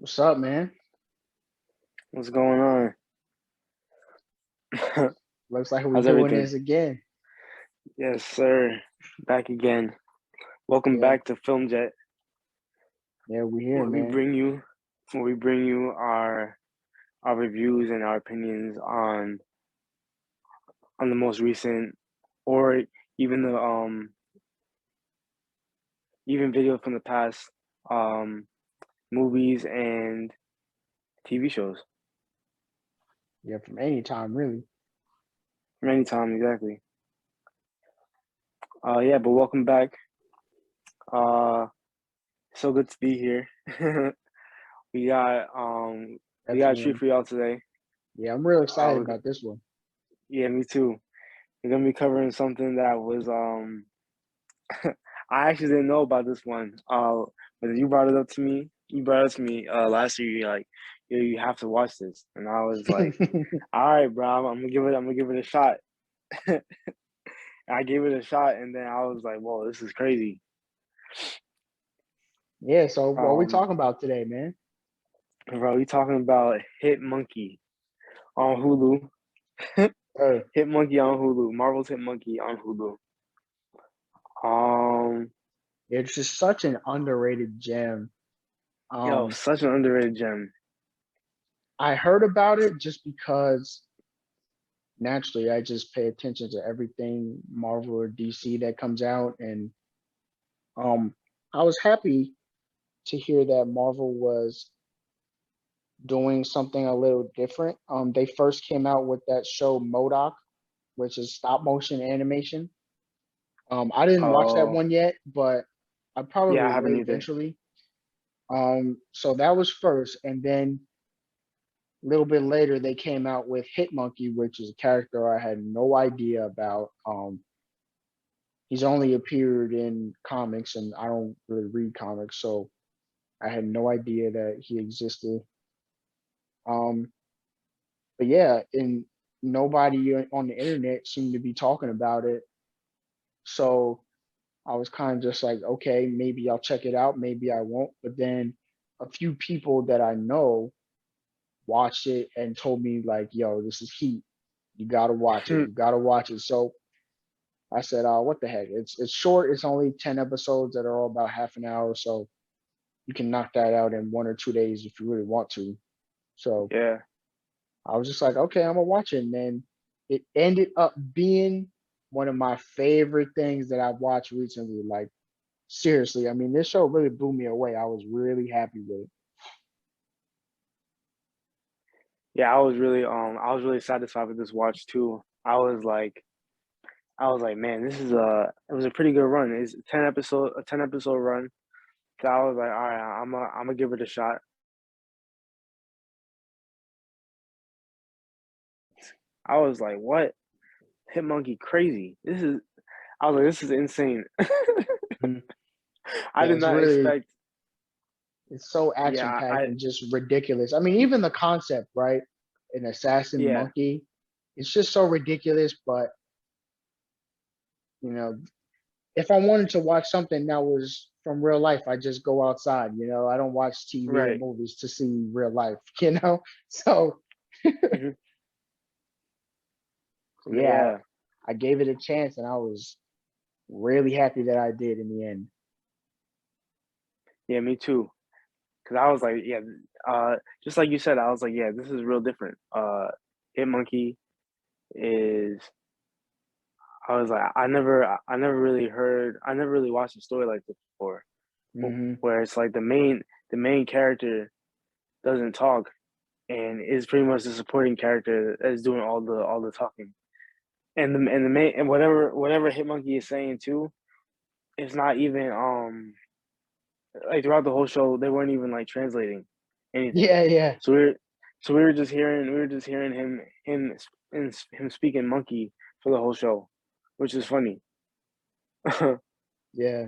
What's up, man? What's going on? Looks like we're How's doing everything? this again. Yes, sir. Back again. Welcome Yeah, back to Filmjet, yeah, we here, where we man. bring you our reviews and our opinions on the most recent or even the even video from the past um movies and TV shows. Yeah, from any time, really. Many times exactly. Yeah, but welcome back. Uh so good to be here. we got um we got a treat Definitely. for y'all today. Yeah, I'm real excited We about this one. Yeah, me too. We're gonna be covering something that was I actually didn't know about this one. But you brought it up to me. You brought it up to me last year. You're like, yo, you have to watch this, and I was like, all right, bro, I'm gonna give it a shot. And I gave it a shot, and then I was like, whoa, this is crazy. Yeah, so what are we Um, talking about today, man? bro, we talking about Hit Monkey on Hulu. Uh, Hit Monkey on Hulu. Marvel's Hit Monkey on Hulu. Um, it's just such an underrated gem. yo, Um, such an underrated gem. I heard about it just because naturally I just pay attention to everything Marvel or DC that comes out, and um, I was happy to hear that Marvel was doing something a little different. They first came out with that show Modoc, which is stop motion animation. I didn't watch that Oh, one yet, but I yeah, I probably will haven't either. eventually. So that was first, and then a little bit later they came out with Hitmonkey, which is a character I had no idea about. He's only appeared in comics, and I don't really read comics, so I had no idea that he existed. Um, but yeah, and nobody on the internet seemed to be talking about it. So I was kind of just like, okay, maybe I'll check it out, maybe I won't. But then a few people that I know watched it and told me like, yo, this is heat. You gotta watch it. You gotta watch it. So I said, what the heck? It's short. It's only 10 episodes that are all about half an hour. So you can knock that out in 1 or 2 days if you really want to. So Yeah, I was just like, okay, I'm gonna watch it. And then it ended up being one of my favorite things that I've watched recently. Like seriously, I mean, this show really blew me away. I was really happy with it. yeah, I was really satisfied with this watch too. I was like, man, it was a pretty good run. It's a 10 episode run. So I was like, all right, I'm gonna give it a shot. I was like, what? Hit Monkey crazy. I was like, this is insane. Mhm. I Yeah, did it's not really expect. it's so Yeah, action packed and just ridiculous. I mean, even the concept, right? An assassin yeah, monkey. It's just so ridiculous, but you know, if I wanted to watch something that was from real life, I just go outside, I don't watch TV or right. movies to see real life, you know? So Hmm. yeah, Yeah, I gave it a chance and I was really happy that I did in the end. yeah, me too. Cause I was like, yeah, just like you said, I was like, yeah, this is real different. Hit Monkey is I never really watched a story like this before, Hmm. where it's like the main character doesn't talk and is pretty much the supporting character that is doing all the talking. And the main and whatever Hitmonkey is saying too, it's not even like throughout the whole show they weren't even like translating anything. Yeah, yeah, So we were just hearing him speaking monkey for the whole show, which is funny. yeah,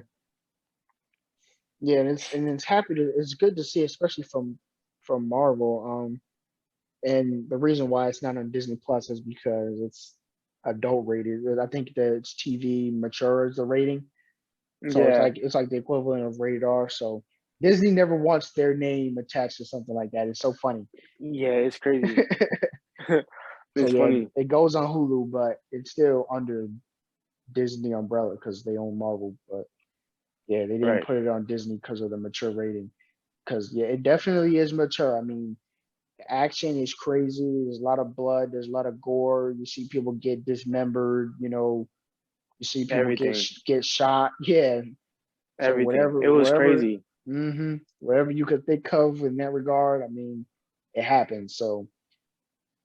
yeah. It's good to see, especially from Marvel. And the reason why it's not on Disney Plus is because it's adult rated. I think that it's TV mature is the rating. So Yeah. it's like the equivalent of rated R. So Disney never wants their name attached to something like that. It's so funny. Yeah, it's crazy. So It's yeah, funny. it goes on Hulu, but it's still under Disney umbrella because they own Marvel. But yeah, they didn't Right. put it on Disney because of the mature rating. Because yeah, it definitely is mature. I mean, the action is crazy. There's a lot of blood. There's a lot of gore. You see people get dismembered. You see people Everything. get shot. Yeah. So Everything. It was crazy. wherever you could think of in that regard, I mean, it happens. So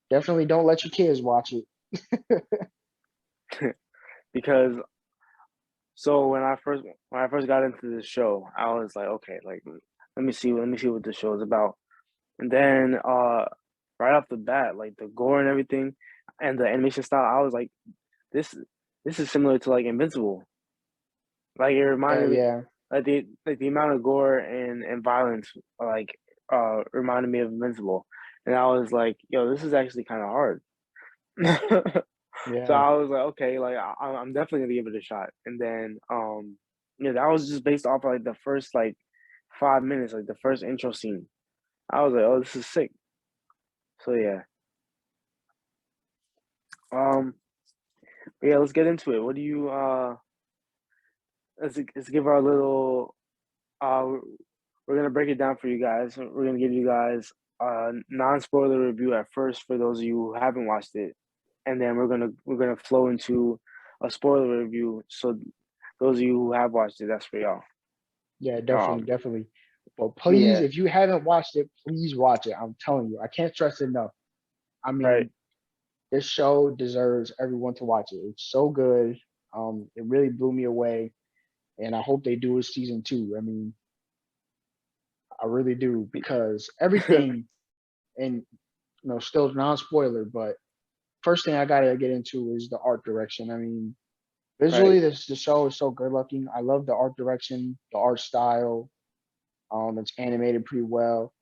definitely don't let your kids watch it. Because so when I first got into the show, I was like, okay, like let me see what the show is about. And then right off the bat, like the gore and everything and the animation style, I was like, this this is similar to like Invincible. Like it Yeah, reminded me yeah, like the amount of gore and violence like reminded me of Invincible. And I was like, yo, this is actually kind of hard. So yeah, I was like, okay, like I'm definitely gonna give it a shot. And then yeah, that was just based off of, like the first like 5 minutes, like the first intro scene. I was like, oh, this is sick. So yeah. Um yeah, let's get into it. What do you let's give our little we're gonna break it down for you guys. We're gonna give you guys a non-spoiler review at first for those of you who haven't watched it, and then we're gonna flow into a spoiler review. So those of you who have watched it, that's for y'all. yeah, definitely, Um, definitely. But please, yeah, if you haven't watched it, please watch it. I'm telling you, I can't stress it enough. I right. mean, this show deserves everyone to watch it. It's so good. It really blew me away, and I hope they do a season two. I mean, I really do because everything, and still non-spoiler, but first thing I gotta get into is the art direction. I mean, Right. visually, the show is so good looking. I love the art direction, the art style. It's animated pretty well,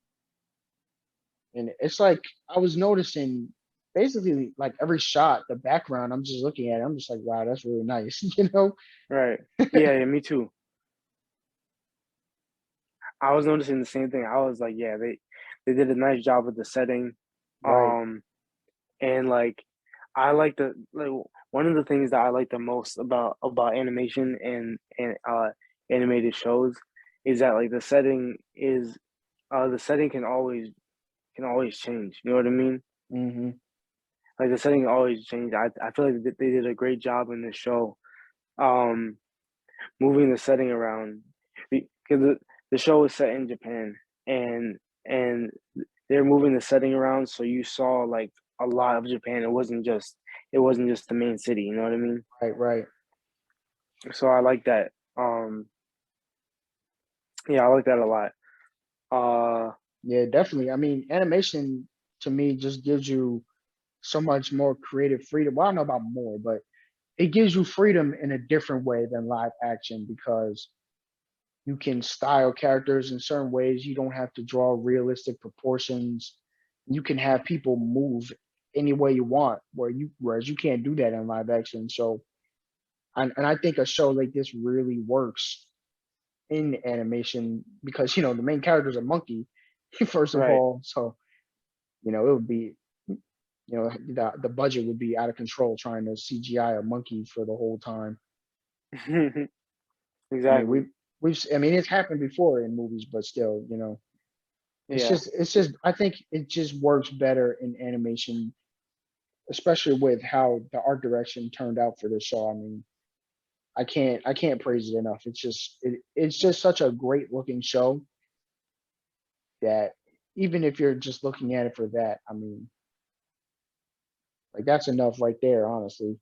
and it's like I was noticing basically like every shot, the background. I'm just looking at it. I'm just like, wow, that's really nice. Right. Yeah, yeah, me too. I was noticing the same thing. I was like, yeah, they did a nice job with the setting. Right. Um, and like I like the like one of the things that I like the most about animation and animated shows is that like the setting can always change. You know what I mean? Hmm. Like the setting always change. I feel like they did a great job in this show. Um, moving the setting around because the show is set in Japan and they're moving the setting around so you saw like a lot of Japan. It wasn't just the main city, you know what I mean? Right. Right. So I like that. Yeah, I like that a lot. Uh Yeah, definitely. I mean, animation to me just gives you so much more creative freedom. Well, I don't know about more, but it gives you freedom in a different way than live action because you can style characters in certain ways. You don't have to draw realistic proportions. You can have people move any way you want, whereas you can't do that in live action. So, and I think a show like this really works in animation because the main character is a monkey, first of right. all. So it would be the budget would be out of control trying to CGI a monkey for the whole time. I mean, Exactly. I mean, it's happened before in movies, but still, Yeah. it's just I think it just works better in animation, especially with how the art direction turned out for this show. I mean, I can't praise it enough. It's just such a great looking show that even if you're just looking at it for that, I mean, like that's enough right there, honestly.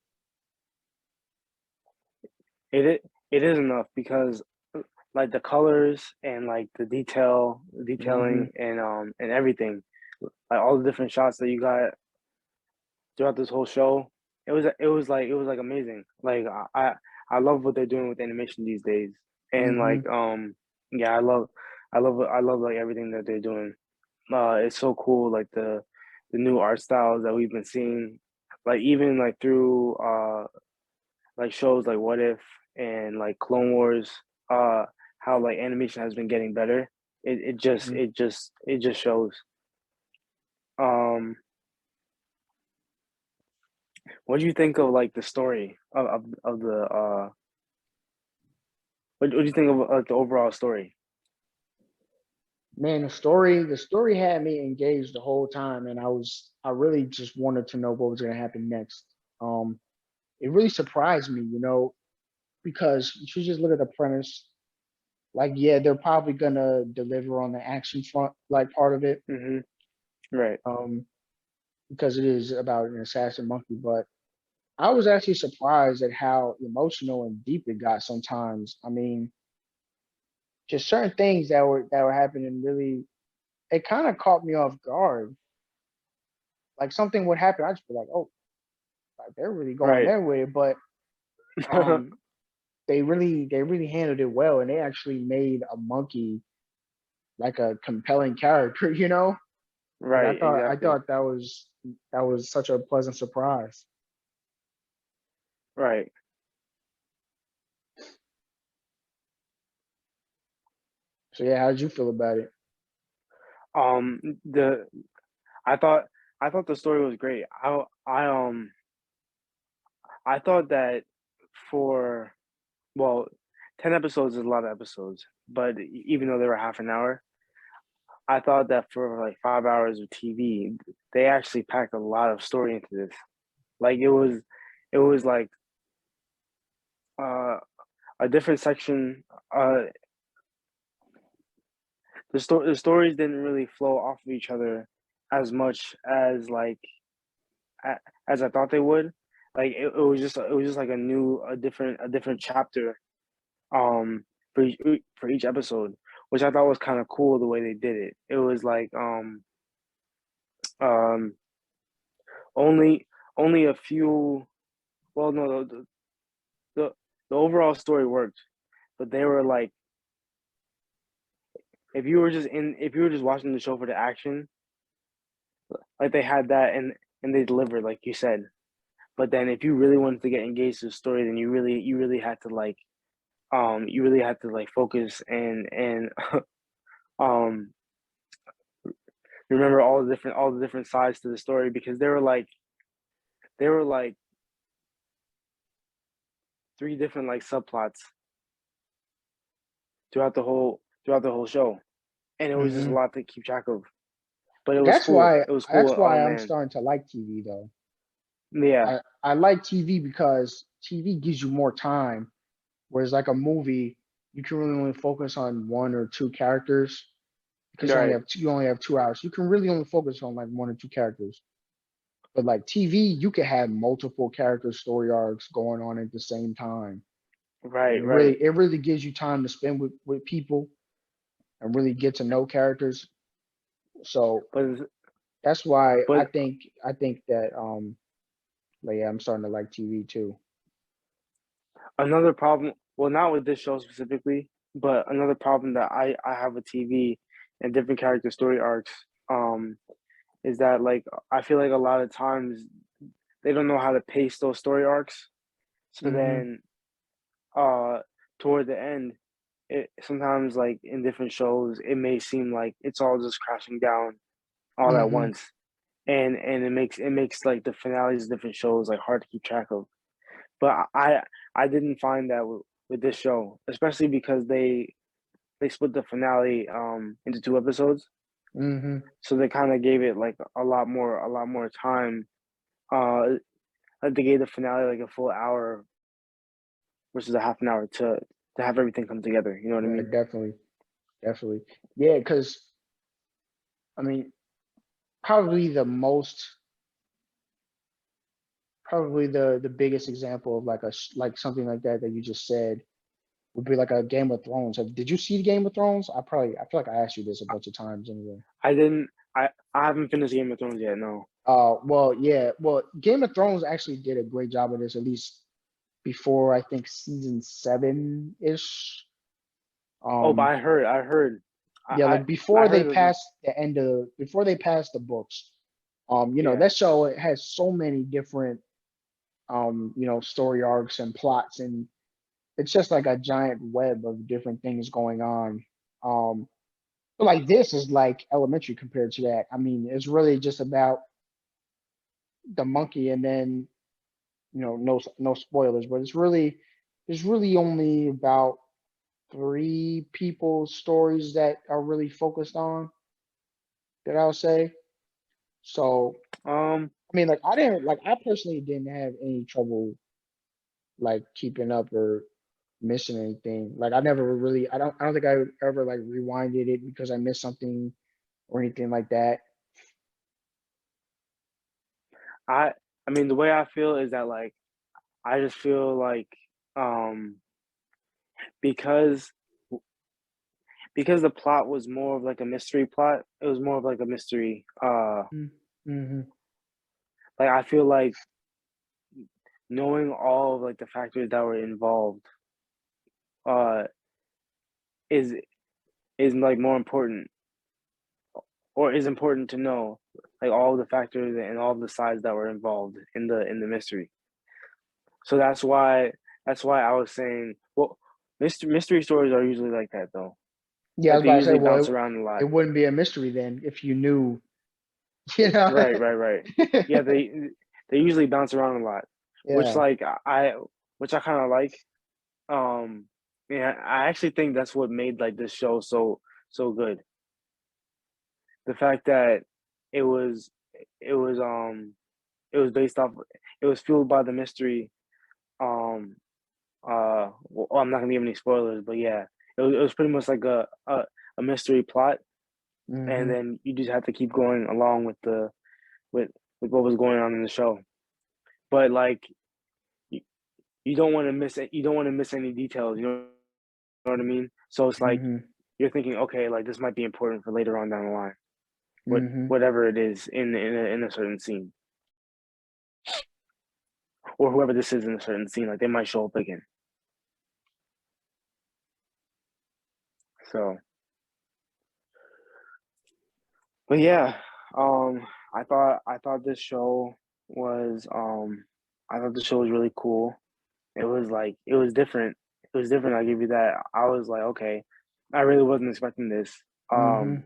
It is enough because like the colors and like Hmm. detailing and everything, like all the different shots that you got throughout this whole show. It was like amazing. Like I love what they're doing with animation these days. And Hmm. like yeah, I love like everything that they're doing. It's so cool like the new art styles that we've been seeing like even like through like shows like What If and like Clone Wars uh how like animation has been getting better. It just Mhm. it just shows. Um, what do you think of like the story of the what do you think of like the overall story? Man, the story had me engaged the whole time, and I really just wanted to know what was going to happen next. Um, it really surprised me, because you just look at the premise. Like, yeah, they're probably gonna deliver on the action front, like part of it, Mm-hmm. Right. um, because it is about an assassin monkey. But I was actually surprised at how emotional and deep it got sometimes. I mean, just certain things that were happening really, it kind of caught me off guard. Like something would happen, I'd just be like, oh, like, they're really going Right. their way. But um, they really handled it well, and they actually made a monkey like a compelling character. And I Right. thought I Exactly. thought that was such a pleasant surprise. Right. So yeah, how did you feel about it? The I thought I thought the story was great. I thought that for well, 10 episodes is a lot of episodes, but even though they were half an hour, I thought that for like 5 hours of TV, they actually packed a lot of story into this. Like it was like uh, a different section. Uh, the stories didn't really flow off of each other as much as as I thought they would. Like it was just like a different chapter um for each episode, which I thought was kind of cool the way they did it. It was like um only only a few. Well, no, the the overall story worked, but they were like if you were just watching the show for the action, like they had that and they delivered like you said. But then if you really wanted to get engaged to the story, then you really had to like you really had to like focus and um remember all the different sides to the story because there were like three different like subplots throughout the whole show, and it was just a Hmm. lot to keep track of. But it was That's cool. why It was cool. that's Oh why I'm man, starting to like TV though. yeah, I like TV because TV gives you more time, whereas like a movie, you can really only focus on one or two characters because right, you only have 2 hours. You can really only focus on like one or two characters. But like TV, you can have multiple character story arcs going on at the same time. And right, it right. really it really gives you time to spend with people and really get to know characters. So But that's why I but think I think that like yeah, I'm starting to like TV too. another problem, well, not with this show specifically, but another problem that I have with TV and different character story arcs, is that like I feel like a lot of times they don't know how to pace those story arcs. So Hmm. then, uh, toward the end, it sometimes like in different shows, it may seem like it's all just crashing down all at Hmm. once, and it makes like the finales of different shows like hard to keep track of. But I didn't find that with this show, especially because they split the finale into 2 episodes, Hmm. so they kind of gave it like a lot more time. Like they gave the finale like a full hour versus a half an hour to have everything come together. You know what I Right, mean? definitely, definitely. Yeah, because I mean, probably the most, probably the biggest example of like like something like that you just said would be like a Game of Thrones. Did you see Game of Thrones? I feel like I asked you this a bunch of times anyway. I didn't. I haven't finished Game of Thrones yet. No. Well, yeah, well, Game of Thrones actually did a great job of this, at least before I think season 7-ish. Oh, but Um, I heard, yeah, like I before they heard that. passed before they passed the books. Yeah. That show, it has so many different story arcs and plots, and it's just like a giant web of different things going on. Um, But like this is like elementary compared to that. I mean, it's really just about the monkey, and then no spoilers, but it's really only about three people's stories that are really focused on that I'll say. So Um, I mean, like I personally didn't have any trouble like keeping up or missing anything. Like I never really, I don't think I ever like rewinded it because I missed something or anything like that. I I mean the way I feel is that like I just feel like um because because the plot was more of like a mystery plot, it was more of like a mystery. Mm-hmm. Like I feel like knowing all of like the factors that were involved uh is is like more important or is important to know like all the factors and all the sides that were involved in the mystery. So that's why I was saying well mystery stories are usually like that though. Yeah, I Like was they about to say, usually well, bounce around a it lot. wouldn't be a mystery then if you knew, you know. Right. Yeah, they usually bounce around a lot, which Yeah. like which I kind of like. Um, yeah, I actually think that's what made like this show so good. The fact that it was it was it was based off it was fueled by the mystery. Um, well, I'm not gonna give any spoilers, but yeah, it was pretty much like a mystery plot, and Hmm. then you just have to keep going along with the with with what was going on in the show. But like you, you don't want to miss it. You don't want to miss any details. You know what I mean? So it's like Hmm. you're thinking, okay, like this might be important for later on down the line. Hmm. Whatever it is in a certain scene, or whoever this is in a certain scene, like they might show up again. So, but yeah, um, I thought this show was I thought the show was really cool. It was like it was different. It was different. I give you that. I was like, okay, I really wasn't expecting this. Hmm.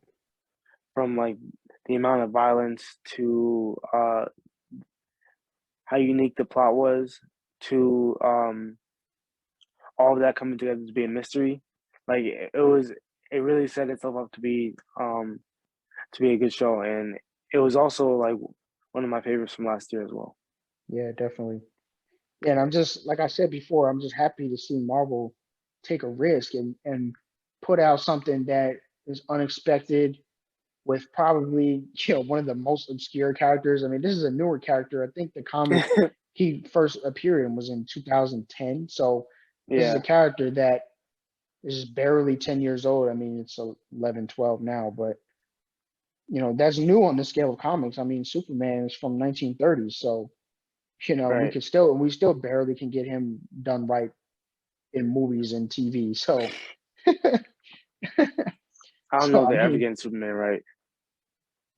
From like the amount of violence to how unique the plot was to all of that coming together to be a mystery. Like it was, it really set itself up to be a good show, and it was also like one of my favorites from last year as well. Yeah, definitely. Yeah, and I'm just like I said before, I'm just happy to see Marvel take a risk and put out something that is unexpected with probably one of the most obscure characters. I mean, this is a newer character. I think the comic he first appeared in was in 2010. So this is a Yeah, character that is barely 10 years old. I mean, it's 11, 12 now, but that's new on the scale of comics. I mean, Superman is from 1930, so right. we still barely can get him done right in movies and TV. So, I don't know so if I they ever mean, get Superman right.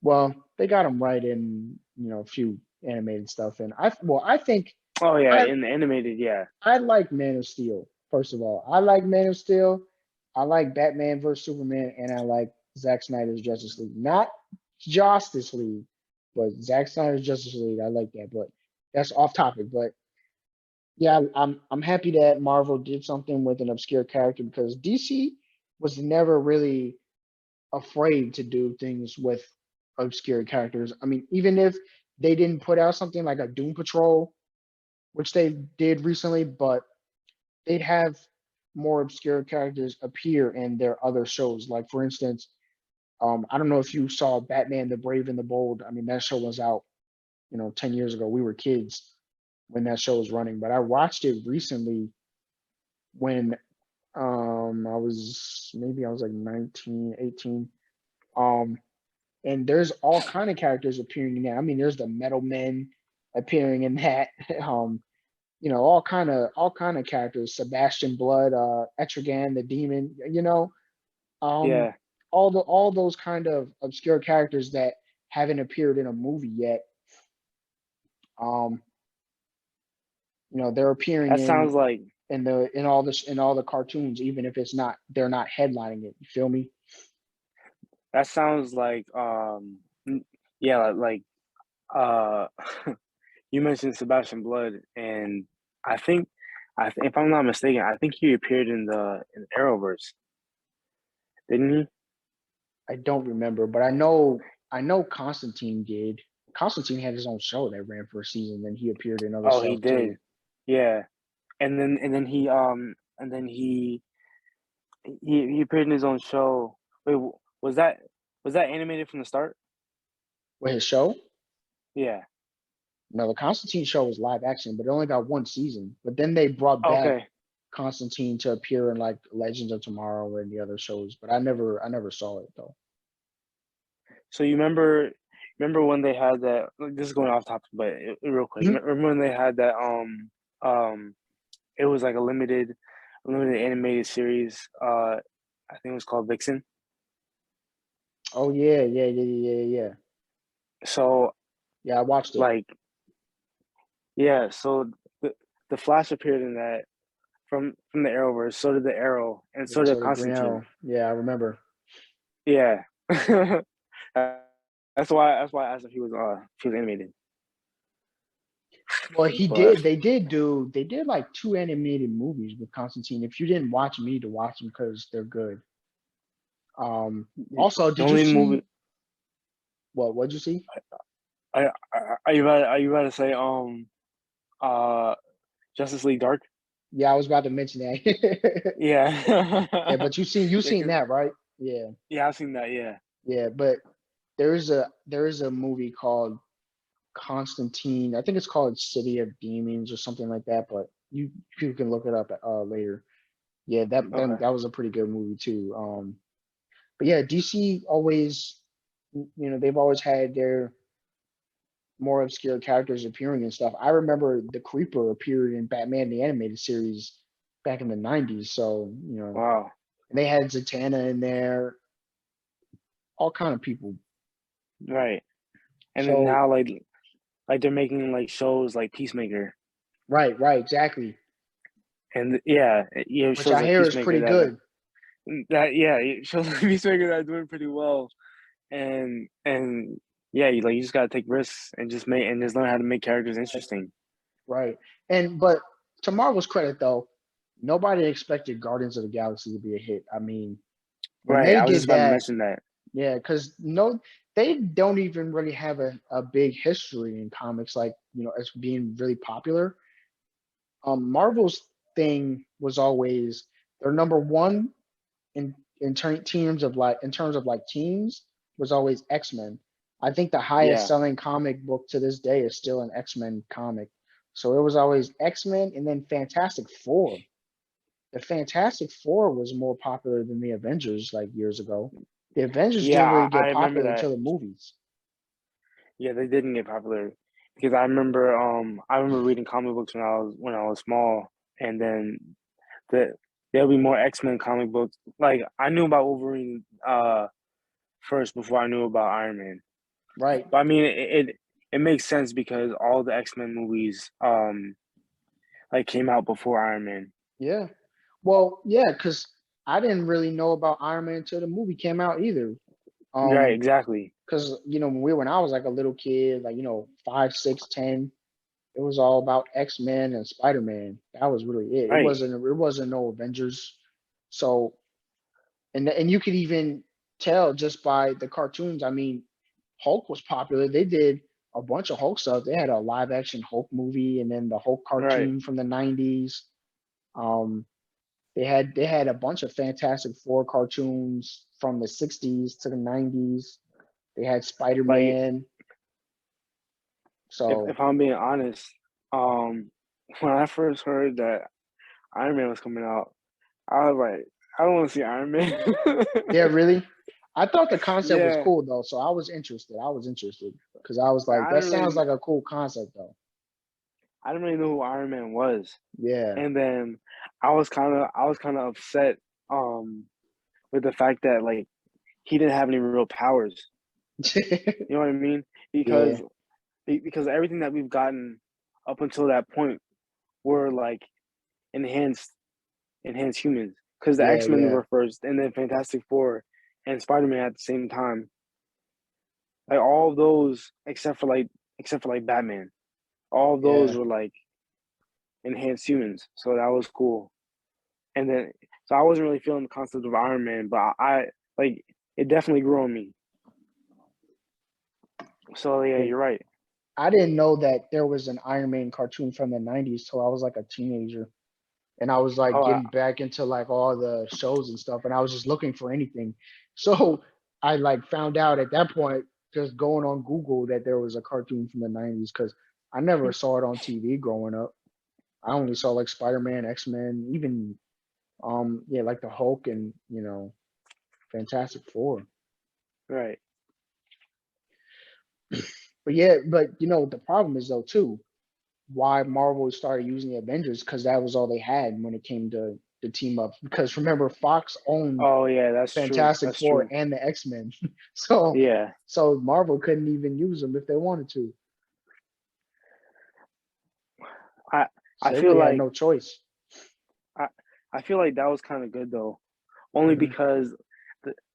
well, they got him right in a few animated stuff, and I think Oh yeah, I in the animated, yeah, I like Man of Steel. First of all, I like Man of Steel. I like Batman versus Superman, and I like Zack Snyder's Justice League. Not Justice League, but Zack Snyder's Justice League. I like that, but that's off topic. But yeah, I'm happy that Marvel did something with an obscure character because DC was never really afraid to do things with obscure characters. I mean, even if they didn't put out something like a Doom Patrol, which they did recently, but they'd have more obscure characters appear in their other shows. Like for instance, I don't know if you saw Batman the Brave and the Bold. I mean, that show was out, 10 years ago. We were kids when that show was running, but I watched it recently when I was like 19, 18. Um and there's all kind of characters appearing in that. I mean, there's the Metal Men appearing in that. All kind of characters. Sebastian Blood, Etrigan the Demon. Um, yeah. all those kind of obscure characters that haven't appeared in a movie yet. Um, they're appearing That sounds like in all the cartoons, even if they're not headlining it. You feel me? that sounds like yeah, uh you mentioned Sebastian Blood, and I think if I'm not mistaken, I think he appeared in the Arrowverse, didn't he? I don't remember, but I know Constantine did. Constantine had his own show that ran for a season, then he appeared in other Oh, he stuff too. did. Yeah. And then he appeared in his own show. Wait, was that animated from the start? With his show? Yeah. No, the Constantine show was live action, but it only got one season. But then they brought back Okay. Constantine to appear in like Legends of Tomorrow and the other shows, but I never saw it though. So you remember when they had that? This is going off topic, but real quick. Mhm. Remember when they had that? It was like a limited animated series. I think it was called Vixen. Oh yeah, yeah, yeah, yeah, yeah, yeah. So Yeah, I watched it. like yeah, so the Flash appeared in that from the Arrowverse. So did the Arrow, and Yeah, so did so the Green Constantine. Arrow. Yeah, I remember. Yeah. That's why I asked if he was animated. Well, he But did. They did like two animated movies with Constantine. If you didn't watch them, you need to watch them because they're good. Also, the did you only see movie what? What'd you see? are you about to say uh Justice League Dark? Yeah, I was about to mention that. Yeah, Yeah. but you Yeah, seen 'cause that, right? Yeah, yeah, I've seen that. Yeah. yeah. But there is a movie called Constantine. I think it's called City of Demons or something like that. But you can look it up later. Yeah, Okay. that was a pretty good movie too. But yeah, DC always, they've always had their more obscure characters appearing and stuff. I remember the Creeper appeared in Batman the Animated Series back in the '90s. So Wow. and they had Zatanna in there, all kind of people. Right. And then So now like they're making like shows like Peacemaker, right, right, exactly. and yeah, Which shows I like hear is Peacemaker pretty that good. yeah, it shows like Peacemaker that are doing pretty well, and yeah, you just gotta take risks and just learn how to make characters interesting. Right. But to Marvel's credit though, nobody expected Guardians of the Galaxy to be a hit. I mean, when Right. they I was just did about to that, mention that. yeah, because no, they don't even really have a big history in comics, like, as being really popular. Marvel's thing was always their number one in terms of like teams was always X-Men. I think the highest Yeah. selling comic book to this day is still an X-Men comic. So it was always X-Men and then Fantastic Four. The Fantastic Four was more popular than the Avengers like years ago. The Avengers Yeah, didn't really I get remember popular that. until the movies. Yeah, they didn't get popular because I remember reading comic books when I was small, and then the there'll be more X-Men comic books. Like I knew about Wolverine first before I knew about Iron Man. Right. But I mean it makes sense because all the X-Men movies like came out before Iron Man. Yeah. Well, yeah, because I didn't really know about Iron Man until the movie came out either. Right, Um, exactly. because when I was like a little kid, like 5, 6, 10, it was all about X-Men and Spider-Man. That was really it. It Right. wasn't no Avengers. So and you could even tell just by the cartoons. I mean, Hulk was popular. They did a bunch of Hulk stuff. They had a live action Hulk movie and then the Hulk Right. cartoon from the '90s. Um, they had a bunch of Fantastic Four cartoons from the '60s to the '90s. They had Like Spider-Man. if So I'm being honest, um when I first heard that Iron Man was coming out, I was like, I don't want to see Iron Man. yeah, really. I thought the concept was Yeah, cool though, so I was interested. I was interested because I was like, I that didn't sounds really, like a cool concept though. I didn't really know who Iron Man was, Yeah. and then I was kind of upset with the fact that like he didn't have any real powers. You know what I mean? Yeah. Because everything that we've gotten up until that point were like enhanced enhanced humans. Because the Yeah. X Men Yeah. were first, and then Fantastic Four, and Spider-Man at the same time. Like all of those, except for like Batman, all of those Yeah. were like enhanced humans. So that was cool. And then, so I wasn't really feeling the concept of Iron Man, but I like it definitely grew on me. So yeah, Yeah. you're right. I didn't know that there was an Iron Man cartoon from the 90s till I was like a teenager. And I was like Oh, getting back into like all the shows and stuff, and I was just looking for anything. So I like found out at that point, just going on Google, that there was a cartoon from the 90s because I never saw it on TV growing up. I only saw like Spider-Man, X-Men, even yeah, like the Hulk and Fantastic Four. right. But yeah, but the problem is though too, why Marvel started using the Avengers, because that was all they had when it came to the team up. Because remember, Fox owned Oh yeah, that's true. Fantastic That's Four true. and the X-Men. so Yeah. so Marvel couldn't even use them if they wanted to. I So I they feel really had like no choice. I I feel like that was kind of good though, only Hmm. because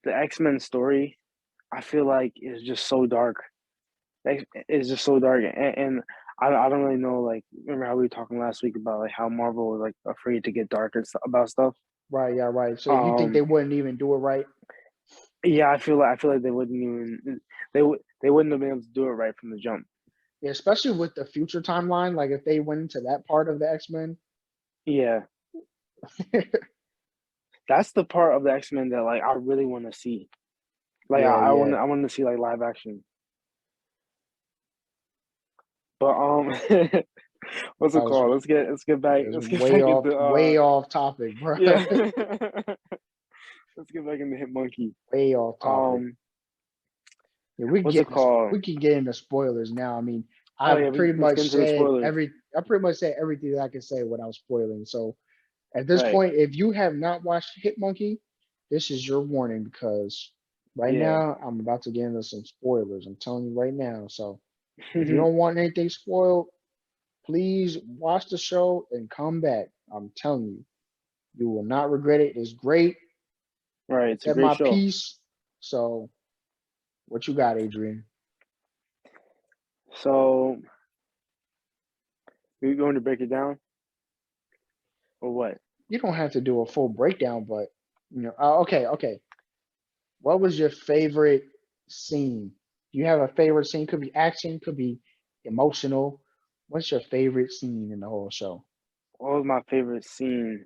the X-Men story I feel like is just so dark. It's just so dark, and I don't really know. Like, remember how we were talking last week about like how Marvel was like afraid to get dark and about stuff. Right, yeah, right. So you think they Um, wouldn't even do it right? yeah, I feel like they wouldn't even they wouldn't have been able to do it right from the jump. Yeah, especially with the future timeline. Like if they went into that part of the X-Men. Yeah, that's the part of the X-Men that like I really want to see. Like Yeah, yeah. I want to see like live action. But what's That it was called? it was Let's get back into way off topic, bro. yeah. Let's get back into Hit Monkey. Way off topic. Um, Yeah, what's it called? we can get into spoilers now. I mean, Oh yeah, let's get into the spoilers. I pretty much said everything that I could say without spoiling. So at this Right. point, if you have not watched Hit Monkey, this is your warning, because right Yeah. now I'm about to get into some spoilers. I'm telling you right now. So if you don't want anything spoiled, please watch the show and come back. I'm telling you, you will not regret it. It's great. Right. I It's a said great my show. piece. So what you got, Adrian? So we're going to break it down or what? You don't have to do a full breakdown, but okay, okay. What was your favorite scene? Do you have a favorite scene? Could be action, could be emotional. What's your favorite scene in the whole show? What was my favorite scene?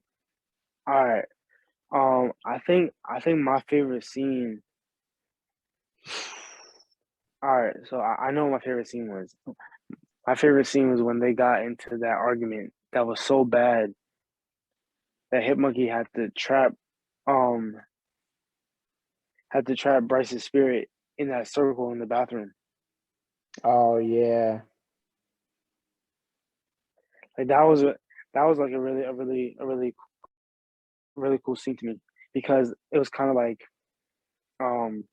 All right. I think my favorite scene. All right. So I know what my favorite scene was. My favorite scene was when they got into that argument that was so bad that Hit Monkey um had to trap Bryce's spirit in that circle in the bathroom. Oh yeah. Like that was like a really cool scene to me because it was kind of like um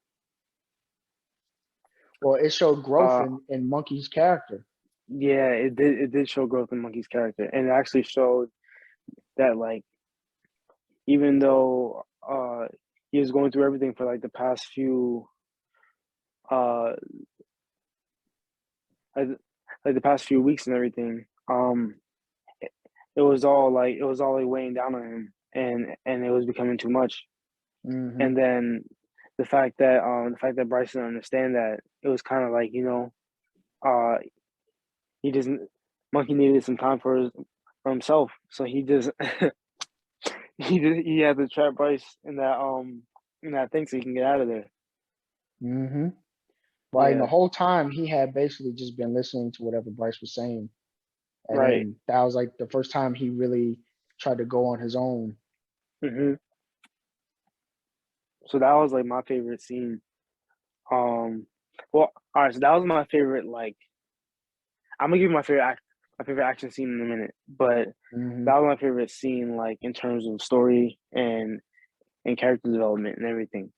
Well, it showed growth uh in Monkey's character. yeah, it did show growth in Monkey's character, and it actually showed that like even though he was going through everything for like the past few uh like, like the past few weeks and everything, it, it was all like weighing down on him, and it was becoming too much. Hmm. And then the fact that Bryce didn't understand that, it was kind of like, uh he doesn't Monkey needed some time for himself, so he just he had to trap Bryce in that thing so he can get out of there. Hmm. Right. And the Yeah, whole time he had basically just been listening to whatever Bryce was saying. And right. then that was like the first time he really tried to go on his own. hmm So that was like my favorite scene. Um, well, all right. So that was my favorite. Like, I'm gonna give you my favorite action scene in a minute, but Hmm. that was my favorite scene, like in terms of story and character development and everything.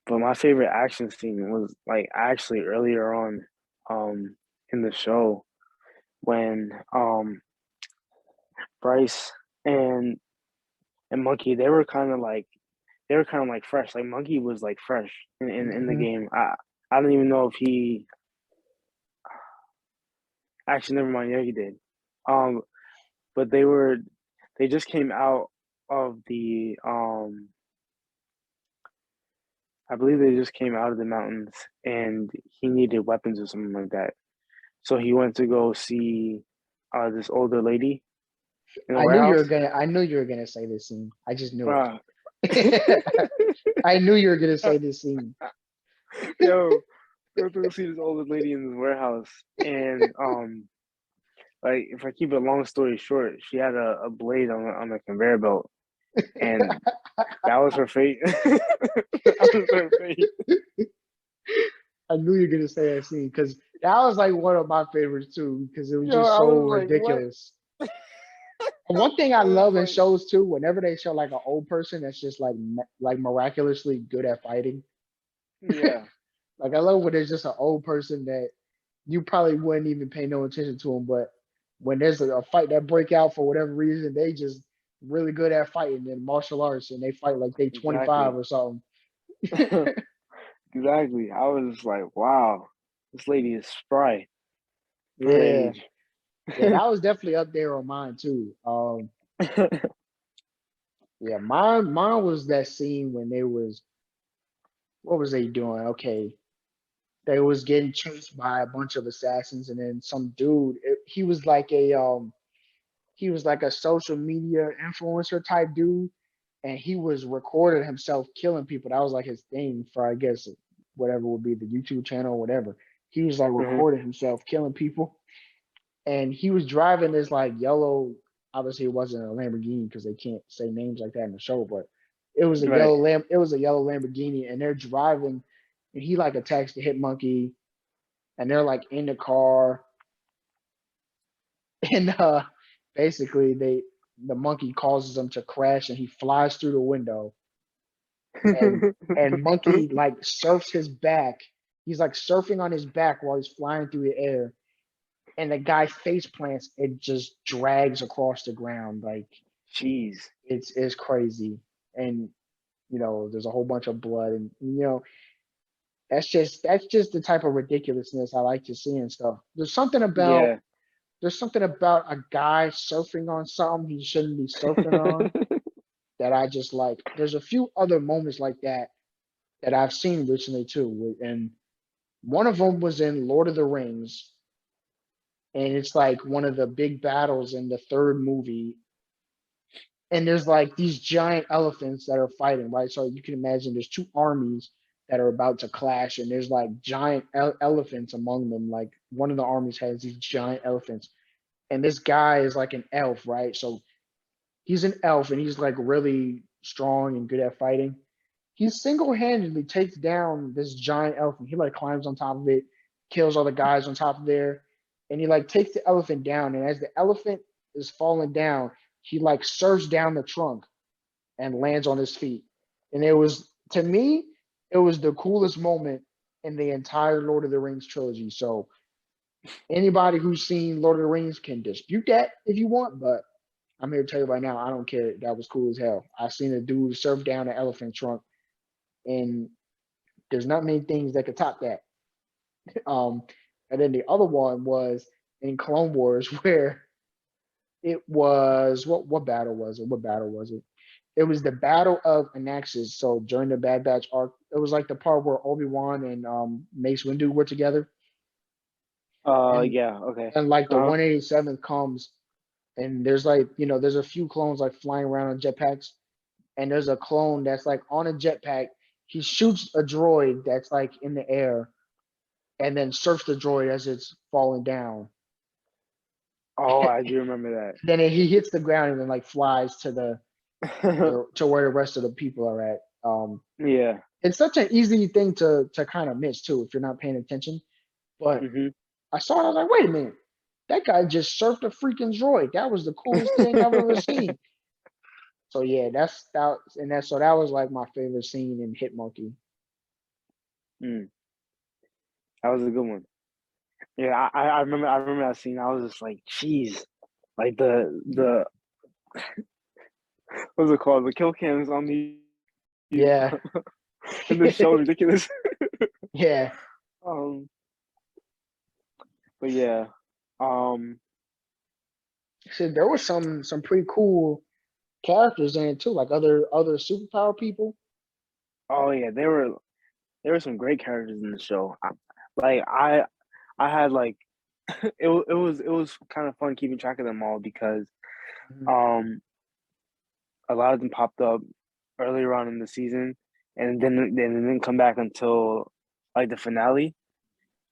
But my favorite action scene was like actually earlier on, in the show when Bryce and Monkey, they were kind of like they were kind of like fresh. Like Monkey was like fresh in the Hmm. game. I don't even know if he actually never mind. Yeah, he did. Um, but they just came out of the I believe they just came out of the mountains and he needed weapons or something like that. So he went to go see this older lady in the warehouse. I knew you were gonna say this scene. I just knew Uh, it. I knew you were gonna say this scene. yo, we went to go see this older lady in the warehouse, and like if I keep a long story short, she had a blade on a conveyor belt, and that was her fate. That was her fate. I knew you were gonna say that scene because that was like one of my favorites too because it was Yo, just I so was like, what? ridiculous. And one thing I I was love in like, shows too, whenever they show like an old person that's just like like miraculously good at fighting. yeah, Like I love when there's just an old person that you probably wouldn't even pay no attention to them, but when there's a fight that break out for whatever reason, they just really good at fighting in martial arts and they fight like they 25 exactly. or something. Exactly. I was just like, wow, this lady is spry for her Yeah. age. Yeah, that was definitely up there on mine too. Yeah, mine was that scene when they was what was they doing? Okay, they was getting chased by a bunch of assassins, and then some dude. He was like a social media influencer type dude, and he was recording himself killing people. That was like his thing for I guess whatever would be the YouTube channel or whatever. He was like Hmm. recording himself killing people, and he was driving this like yellow. Obviously, it wasn't a Lamborghini because they can't say names like that in the show, but it was a Right. yellow lamb. It was a yellow Lamborghini, and they're driving, and he like attacks the hit monkey, and they're like in the car, and basically the monkey causes him to crash, and he flies through the window, and monkey like surfs his back. He's like surfing on his back while he's flying through the air, and the guy face plants and just drags across the ground. Like Jeez. it's crazy. And there's a whole bunch of blood, and that's just the type of ridiculousness I like to see and stuff. Yeah. There's something about a guy surfing on something he shouldn't be surfing on that I just like. There's a few other moments like that I've seen recently too, and one of them was in Lord of the Rings, and it's like one of the big battles in the third movie, and there's like these giant elephants that are fighting, right? So you can imagine there's two armies that are about to clash, and there's like giant elephants among them. Like one of the armies has these giant elephants, and this guy is like an elf, right? So he's an elf, and he's like really strong and good at fighting. He single-handedly takes down this giant elephant. He like climbs on top of it, kills all the guys on top of there, and he like takes the elephant down. And as the elephant is falling down, he like surfs down the trunk and lands on his feet. And it was to me, it was the coolest moment in the entire Lord of the Rings trilogy. So anybody who's seen Lord of the Rings can dispute that if you want, but I'm here to tell you right now, I don't care. That was cool as hell. I seen a dude surf down an elephant trunk, and there's not many things that could top that. Um, and then the other one was in Clone Wars where it was what battle was it? What battle was it? It was the Battle of Nexus. So during the Bad Batch arc, it was like the part where Obi-Wan and Mace Windu were together, and Yeah, okay. like the Uh-huh. 187th comes, and there's like there's a few clones like flying around on jetpacks, and there's a clone that's like on a jetpack. He shoots a droid that's like in the air, and then surfs the droid as it's falling down. Oh, I do remember Then he hits the ground and then like flies that. to where the rest of the people are at. Yeah. It's such an easy thing to kind of miss too if you're not paying attention. But Hmm. I saw it, I was like, wait a minute, that guy just surfed a freaking droid. That was the coolest thing I've ever seen. So yeah, that was like my favorite scene in Hit Monkey. Mm, that was a good one. Yeah, I remember that scene. I was just like, jeez. Like the what's it called? The kill cams on the Yeah. And the show is ridiculous. Yeah. Um, but yeah. So there was some pretty cool characters in it too, like other superpower people. Oh yeah, there were some great characters in the show. Like I had like it was kind of fun keeping track of them all because Mhm. um a lot of them popped up earlier on in the season and then they didn't come back until like the finale.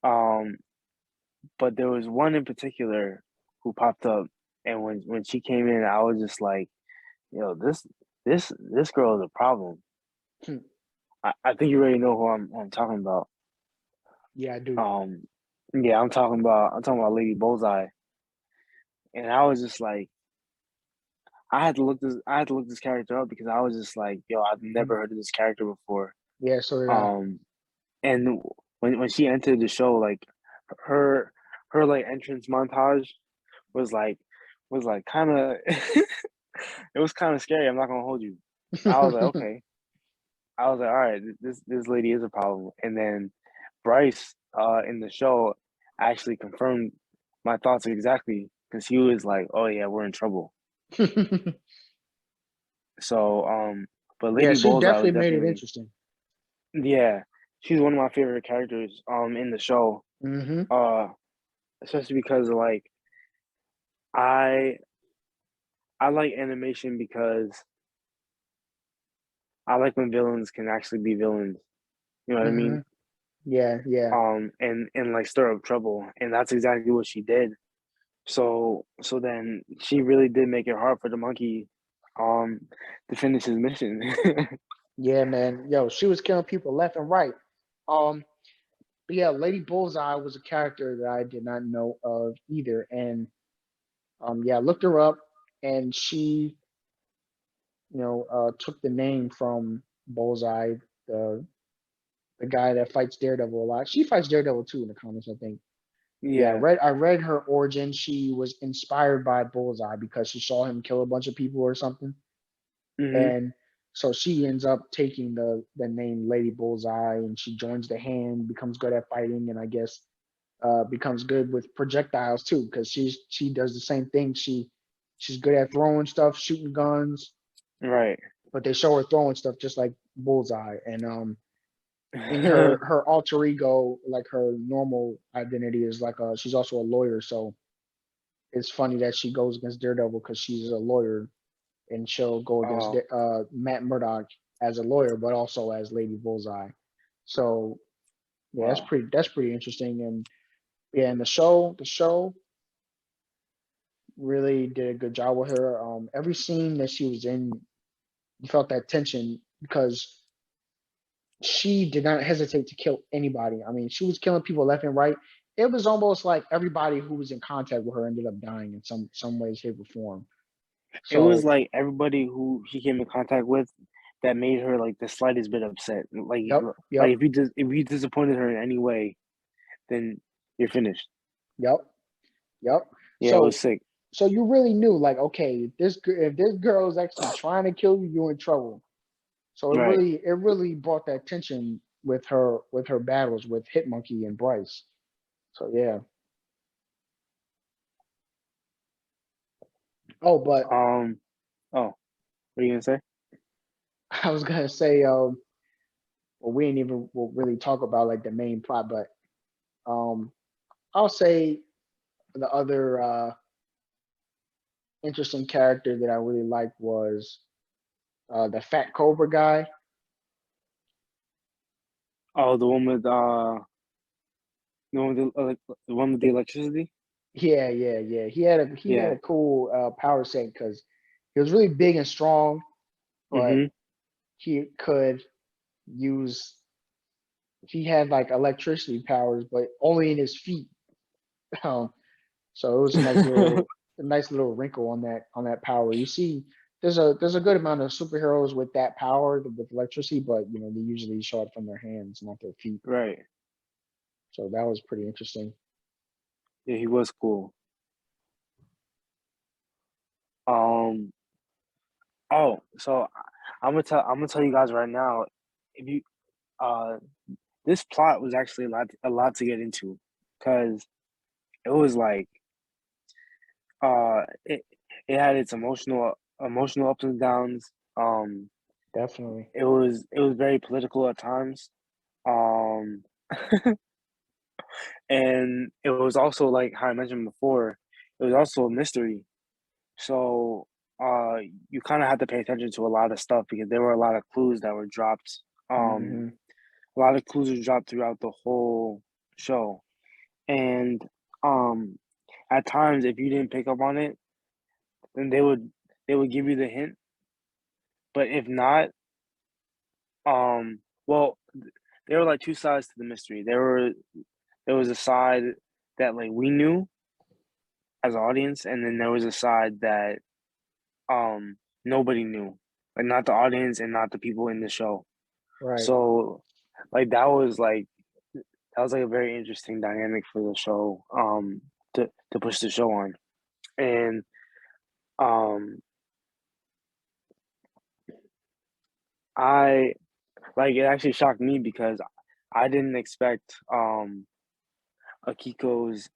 Um, but there was one in particular who popped up, and when she came in, I was just like, yo, this girl is a problem. Hmm. I think you already know who I'm talking about. Yeah, I do. Um, yeah, I'm talking about Lady Bullseye, and I was just like, I had to look this character up because I was just like, yo, I've Mhm. never heard of this character before. Yeah, so did I. Um, and when she entered the show, like her her like entrance montage was like kind of it was kind of scary. I'm not gonna hold you. I was like, okay. I was like, all right, this lady is a problem. And then Bryce, in the show, actually confirmed my thoughts exactly because he was like, oh yeah, we're in trouble. So, but Yeah, Lady she Bullseye definitely was made it definitely, interesting. yeah, she's one of my favorite characters, in the show. Hmm. Uh, especially because like I I like animation because I like when villains can actually be villains. You know what I Hmm. mean? Yeah, yeah. And like stir up trouble, and that's exactly what she did. So then she really did make it hard for the monkey, um, to finish his mission. Yeah, man. Yo, she was killing people left and right. Um, but yeah, Lady Bullseye was a character that I did not know of either. And yeah, I looked her up and she, took the name from Bullseye, the the guy that fights Daredevil a lot. She fights Daredevil too in the comics, I think. Yeah, Yeah. I read her origin. She was inspired by Bullseye because she saw him kill a bunch of people or something. Hmm. And so she ends up taking the name Lady Bullseye, and she joins the hand, becomes good at fighting, and I guess becomes good with projectiles too, because she does the same thing. She's good at throwing stuff, shooting guns, Right. but they show her throwing stuff just like Bullseye. And in her alter ego, like her normal identity is like she's also a lawyer. So it's funny that she goes against Daredevil because she's a lawyer, and she'll go against Oh, Matt Murdock as a lawyer, but also as Lady Bullseye. So yeah, wow. that's pretty interesting. And yeah, and the show really did a good job with her. Every scene that she was in, you felt that tension because she did not hesitate to kill anybody. I mean, she was killing people left and right. It was almost like everybody who was in contact with her ended up dying in some way, shape, or form. It was So, like everybody who he came in contact with that made her like the slightest bit upset. yep, Like yep, if you disappointed her in any way, then you're finished. yep, yep. Yeah, it was So, sick. so you really knew, like, okay, if this girl is actually trying to kill you, you're in trouble. So Right. it really brought that tension with her battles with Hitmonkey and Bryce. So yeah. Oh, but Um. Oh, what are you gonna say? I was gonna say, well, we ain't even will really talk about like the main plot, but um, I'll say the other interesting character that I really liked was the Fat Cobra guy. Oh, the one with the one with the electricity. Yeah, yeah, yeah. He had a Yeah. cool power set because he was really big and strong, but Mm-hmm. he could use he had like electricity powers, but only in his feet. Um, so it was a nice little wrinkle on that power. You see, there's a good amount of superheroes with that power with electricity, but they usually show it from their hands, not their feet. Right. So that was pretty interesting. Yeah, he was cool. Um. Oh, so I'm gonna tell you guys right now. If you this plot was actually a lot to get into, because it was like it had its emotional ups and downs. Definitely. It was very political at times. Um, and it was also like how I mentioned before, it was also a mystery. So uh, you kind of had to pay attention to a lot of stuff because there were a lot of clues that were dropped. Hmm. A lot of clues were dropped throughout the whole show, and um, at times if you didn't pick up on it, then they would give you the hint. But if not, well, there were like two sides to the mystery. There was a side that like we knew as an audience, and then there was a side that nobody knew, like not the audience and not the people in the show. Right. So like that was like a very interesting dynamic for the show to push the show on. And um I like it actually shocked me because I didn't expect Akiko's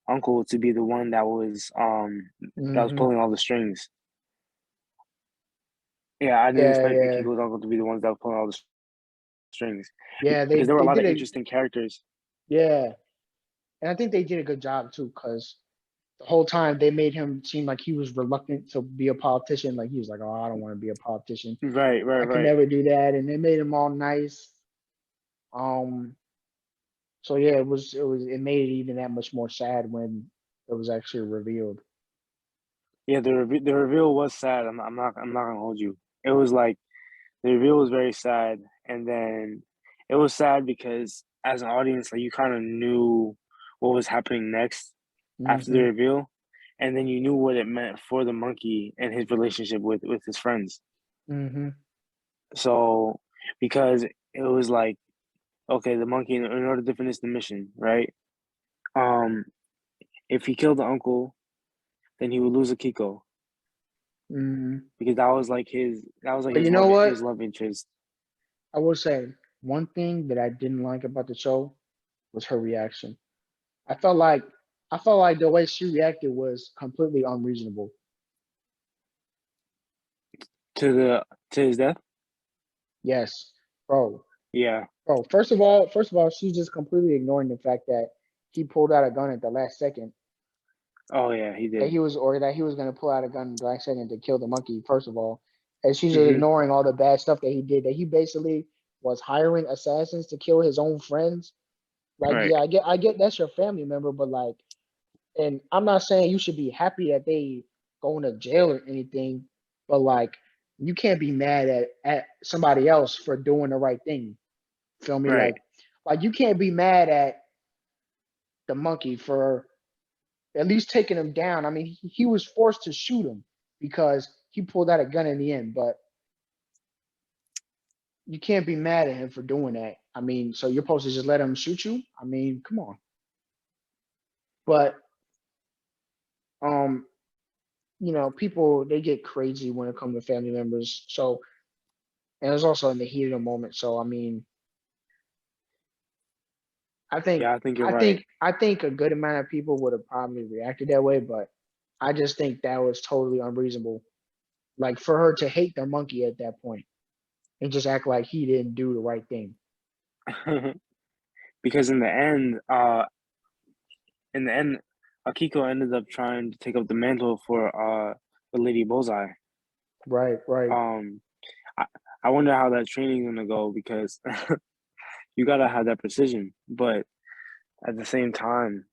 uncle to be the one that was Hmm. pulling all the strings. Yeah, I didn't Yeah, expect yeah, Akiko's uncle to be the ones that was pulling all the strings yeah. because there were a They lot did of a interesting characters. yeah, and I think they did a good job too, because the whole time they made him seem like he was reluctant to be a politician. Like he was like, "Oh, I don't want to be a politician. Right, right, I can right. never do that." And they made him all nice. Um, so yeah, it made it even that much more sad when it was actually revealed. Yeah, the reveal was sad. I'm not gonna hold you. It was like the reveal was very sad, and then it was sad because as an audience, like you kind of knew what was happening next after the Hmm. reveal, and then you knew what it meant for the monkey and his relationship with his friends. Hmm. So because it was like, okay, the monkey in order to finish the mission, right? Um, if he killed the uncle, then he would lose a Kiko Hmm. because that was like But you know what? his love interest. I will say one thing that I didn't like about the show was her reaction. I felt like I felt like the way she reacted was completely unreasonable. To the to his death? Yes, bro. Yeah. Bro, first of all, she's just completely ignoring the fact that he pulled out a gun at the last second. Oh yeah, he did. That he was gonna pull out a gun at the last second to kill the monkey, first of all. And she's just Hmm. ignoring all the bad stuff that he did, that he basically was hiring assassins to kill his own friends. Like, Right. yeah, I get that's your family member, but like, and I'm not saying you should be happy that they going to jail or anything, but like you can't be mad at somebody else for doing the right thing. Feel me? Right. Like you can't be mad at the monkey for at least taking him down. I mean, he was forced to shoot him because he pulled out a gun in the end, but you can't be mad at him for doing that. I mean, so you're supposed to just let him shoot you? I mean, come on. But um, people they get crazy when it comes to family members. So and it was also in the heat of the moment. So I mean, I think Yeah, I think you're right. I think a good amount of people would have probably reacted that way, but I just think that was totally unreasonable. Like for her to hate the monkey at that point and just act like he didn't do the right thing. Because in the end, Akiko ended up trying to take up the mantle for the Lady Bullseye. Right, right, Um, I, I wonder how that training is gonna go because you gotta have that precision, but at the same time,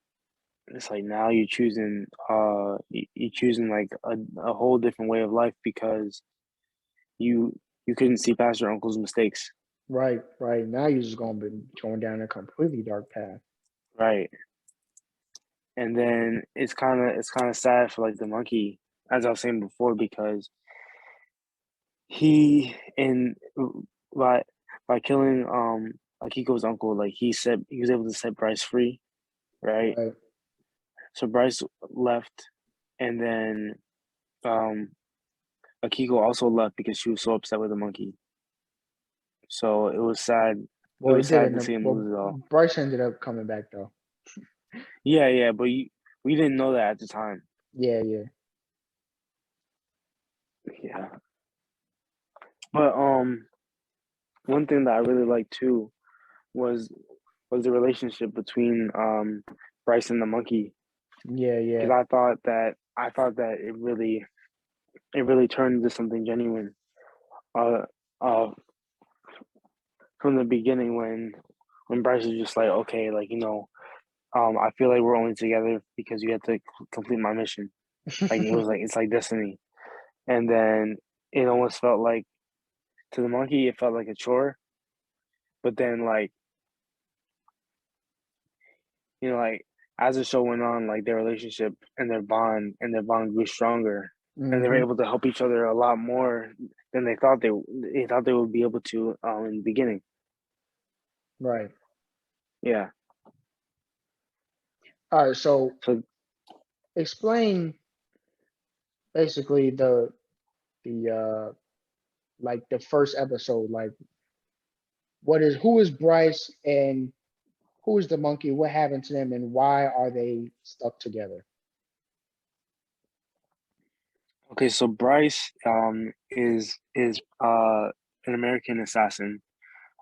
it's like now you're choosing like a whole different way of life because you you couldn't see past your uncle's mistakes. right, right. Now you're just gonna be going down a completely dark path. Right. And then it's kind of sad for like the monkey, as I was saying before, because he in by by killing Akiko's uncle, like he was able to set Bryce free, right? Right. So Bryce left, and then um Akiko also left because she was so upset with the monkey. So it was sad. It Well, it was sad to didn't. see him Well, lose it all. Bryce ended up coming back though. Yeah, but we didn't know that at the time. Yeah. Yeah. But one thing that I really liked too was the relationship between Bryce and the monkey, Yeah. because I thought that it really turned into something genuine. Uh, uh, from the beginning when Bryce was just like, okay, like, I feel like we're only together because you have to complete my mission. Like it was like it's like destiny, and then it almost felt like to the monkey it felt like a chore, but then like like as the show went on, like their relationship and their bond grew stronger, and they were hmm able to help each other a lot more than they thought they would be able to in the beginning. Right. Yeah. All right. So So explain basically the like the first episode. Like, who is Bryce and who is the monkey? What happened to them, and why are they stuck together? okay, so Bryce is an American assassin,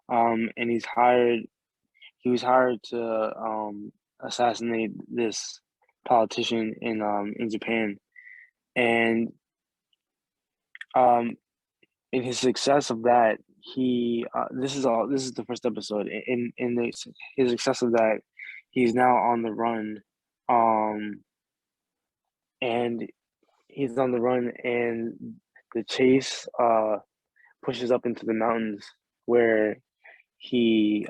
and he was hired to assassinate this politician in Japan, and um in his success of that, he this is the first episode. His success of that, he's now on the run, um, and he's on the run, and the chase pushes up into the mountains where he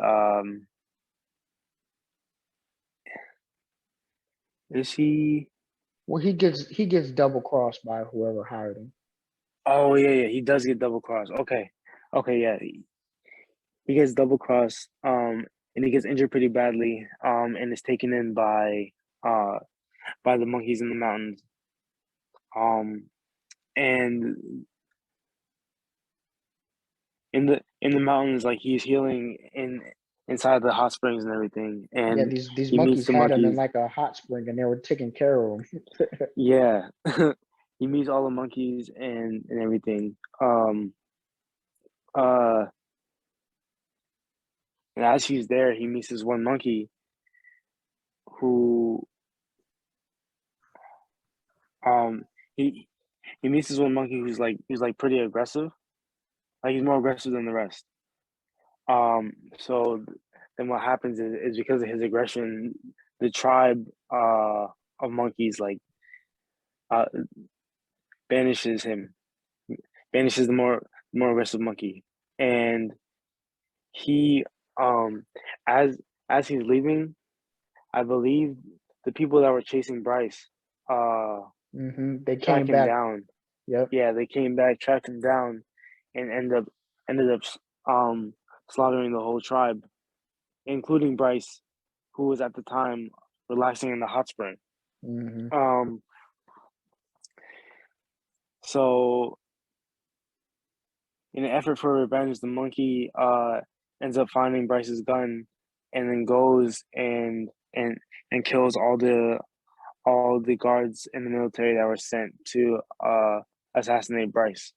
is he. Well, he gets double crossed by whoever hired him. Oh yeah, he does get double crossed. Okay, yeah, he gets double crossed, and he gets injured pretty badly, and is taken in uh by the monkeys in the mountains. Um, and in the mountains, like he's healing inside the hot springs and everything, Yeah, and these he meets monkeys the had him in monkeys. like a hot spring, and they were taking care of him. Yeah, he meets all the monkeys and everything. Uh, and as he's there, he meets this one monkey who um he he meets this one monkey who's like pretty aggressive. Like he's more aggressive than the rest. So then what happens is because of his aggression, the tribe of monkeys like uh banishes him, banishes the more aggressive monkey, and he as he's leaving, I believe the people that were chasing Bryce They track came him back. down. Yep. Yeah, they came back, tracked him down, and ended up slaughtering the whole tribe, including Bryce, who was at the time relaxing in the hot spring. hmm Um, so in an effort for revenge, the monkey ends up finding Bryce's gun, and then goes and kills all the guards in the military that were sent to assassinate Bryce.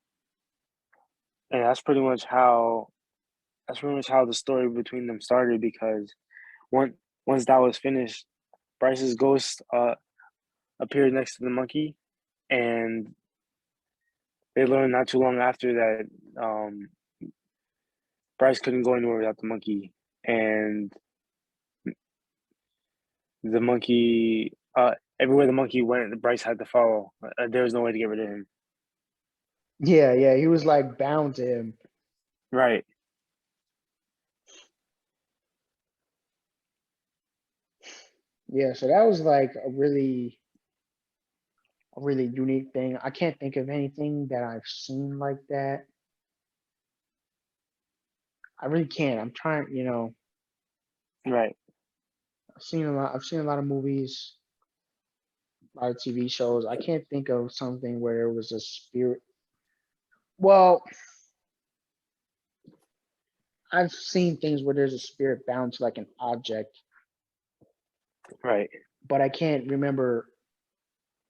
And that's pretty much how the story between them started, because once once that was finished, Bryce's ghost appeared next to the monkey, and they learned not too long after that Bryce couldn't go anywhere without the monkey, and the monkey everywhere the monkey went, Bryce had to follow. There was no way to get rid of him. Yeah. He was like bound to him. Right. Yeah. So that was like a really unique thing. I can't think of anything that I've seen like that. I really can't. I'm trying. Right. I've seen a lot. I've seen a lot of movies, a lot of TV shows. I can't think of something where there was a spirit. Well, I've seen things where there's a spirit bound to like an object, Right. but I can't remember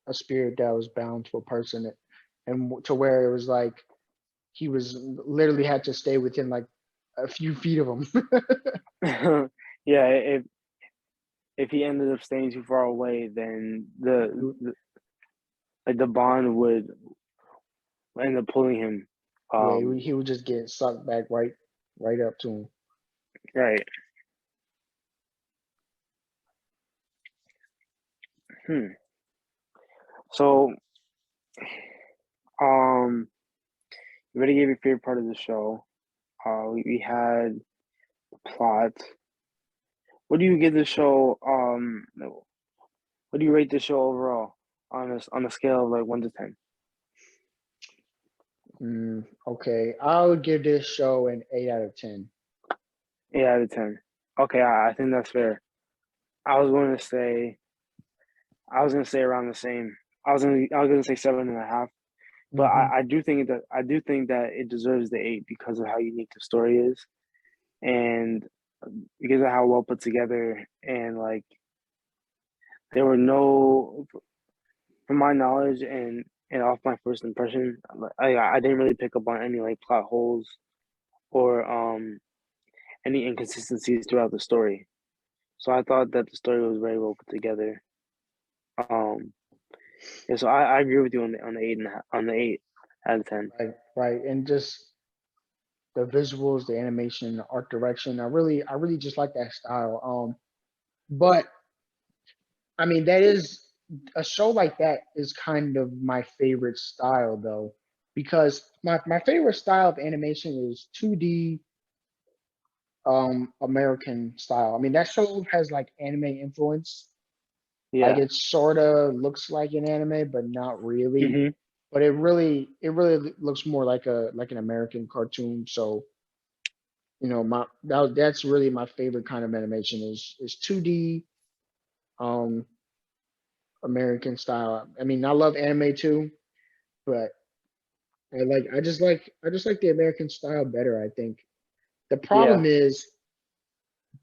a spirit that was bound to a person, and to where it was like he was literally had to stay within like a few feet of him. Yeah, if he ended up staying too far away, then the like the bond would end up pulling him. Yeah, he would just get sucked back right up to him. Right. So, you already gave your favorite part of the show. We had the plot. What do you give the show? What do you rate the show overall on a scale of like 1 to 10? Okay, I would give this show an 8 out of 10. 8 out of 10. Okay, I think that's fair. I was going to say around the same. I was gonna say 7.5, but Hmm. I do think that it deserves the 8 because of how unique the story is, and because of how well put together, and like there were no, from my knowledge and off my first impression, I didn't really pick up on any like plot holes or any inconsistencies throughout the story. So I thought that the story was very well put together. Um, yeah, so I agree with you on the 8.5, on the 8 out of 10. Right, and just the visuals, the animation, the art direction. I really just like that style. But I mean, that is a show like that is kind of my favorite style though, because my favorite style of animation is 2D American style. I mean, that show has like anime influence. Like Yeah. it sort of looks like an anime, but not really. Hmm. But it really looks more like an American cartoon. So that's really my favorite kind of animation is 2D um American style. I mean, I love anime too, but I just like the American style better, I think. The problem Yeah. is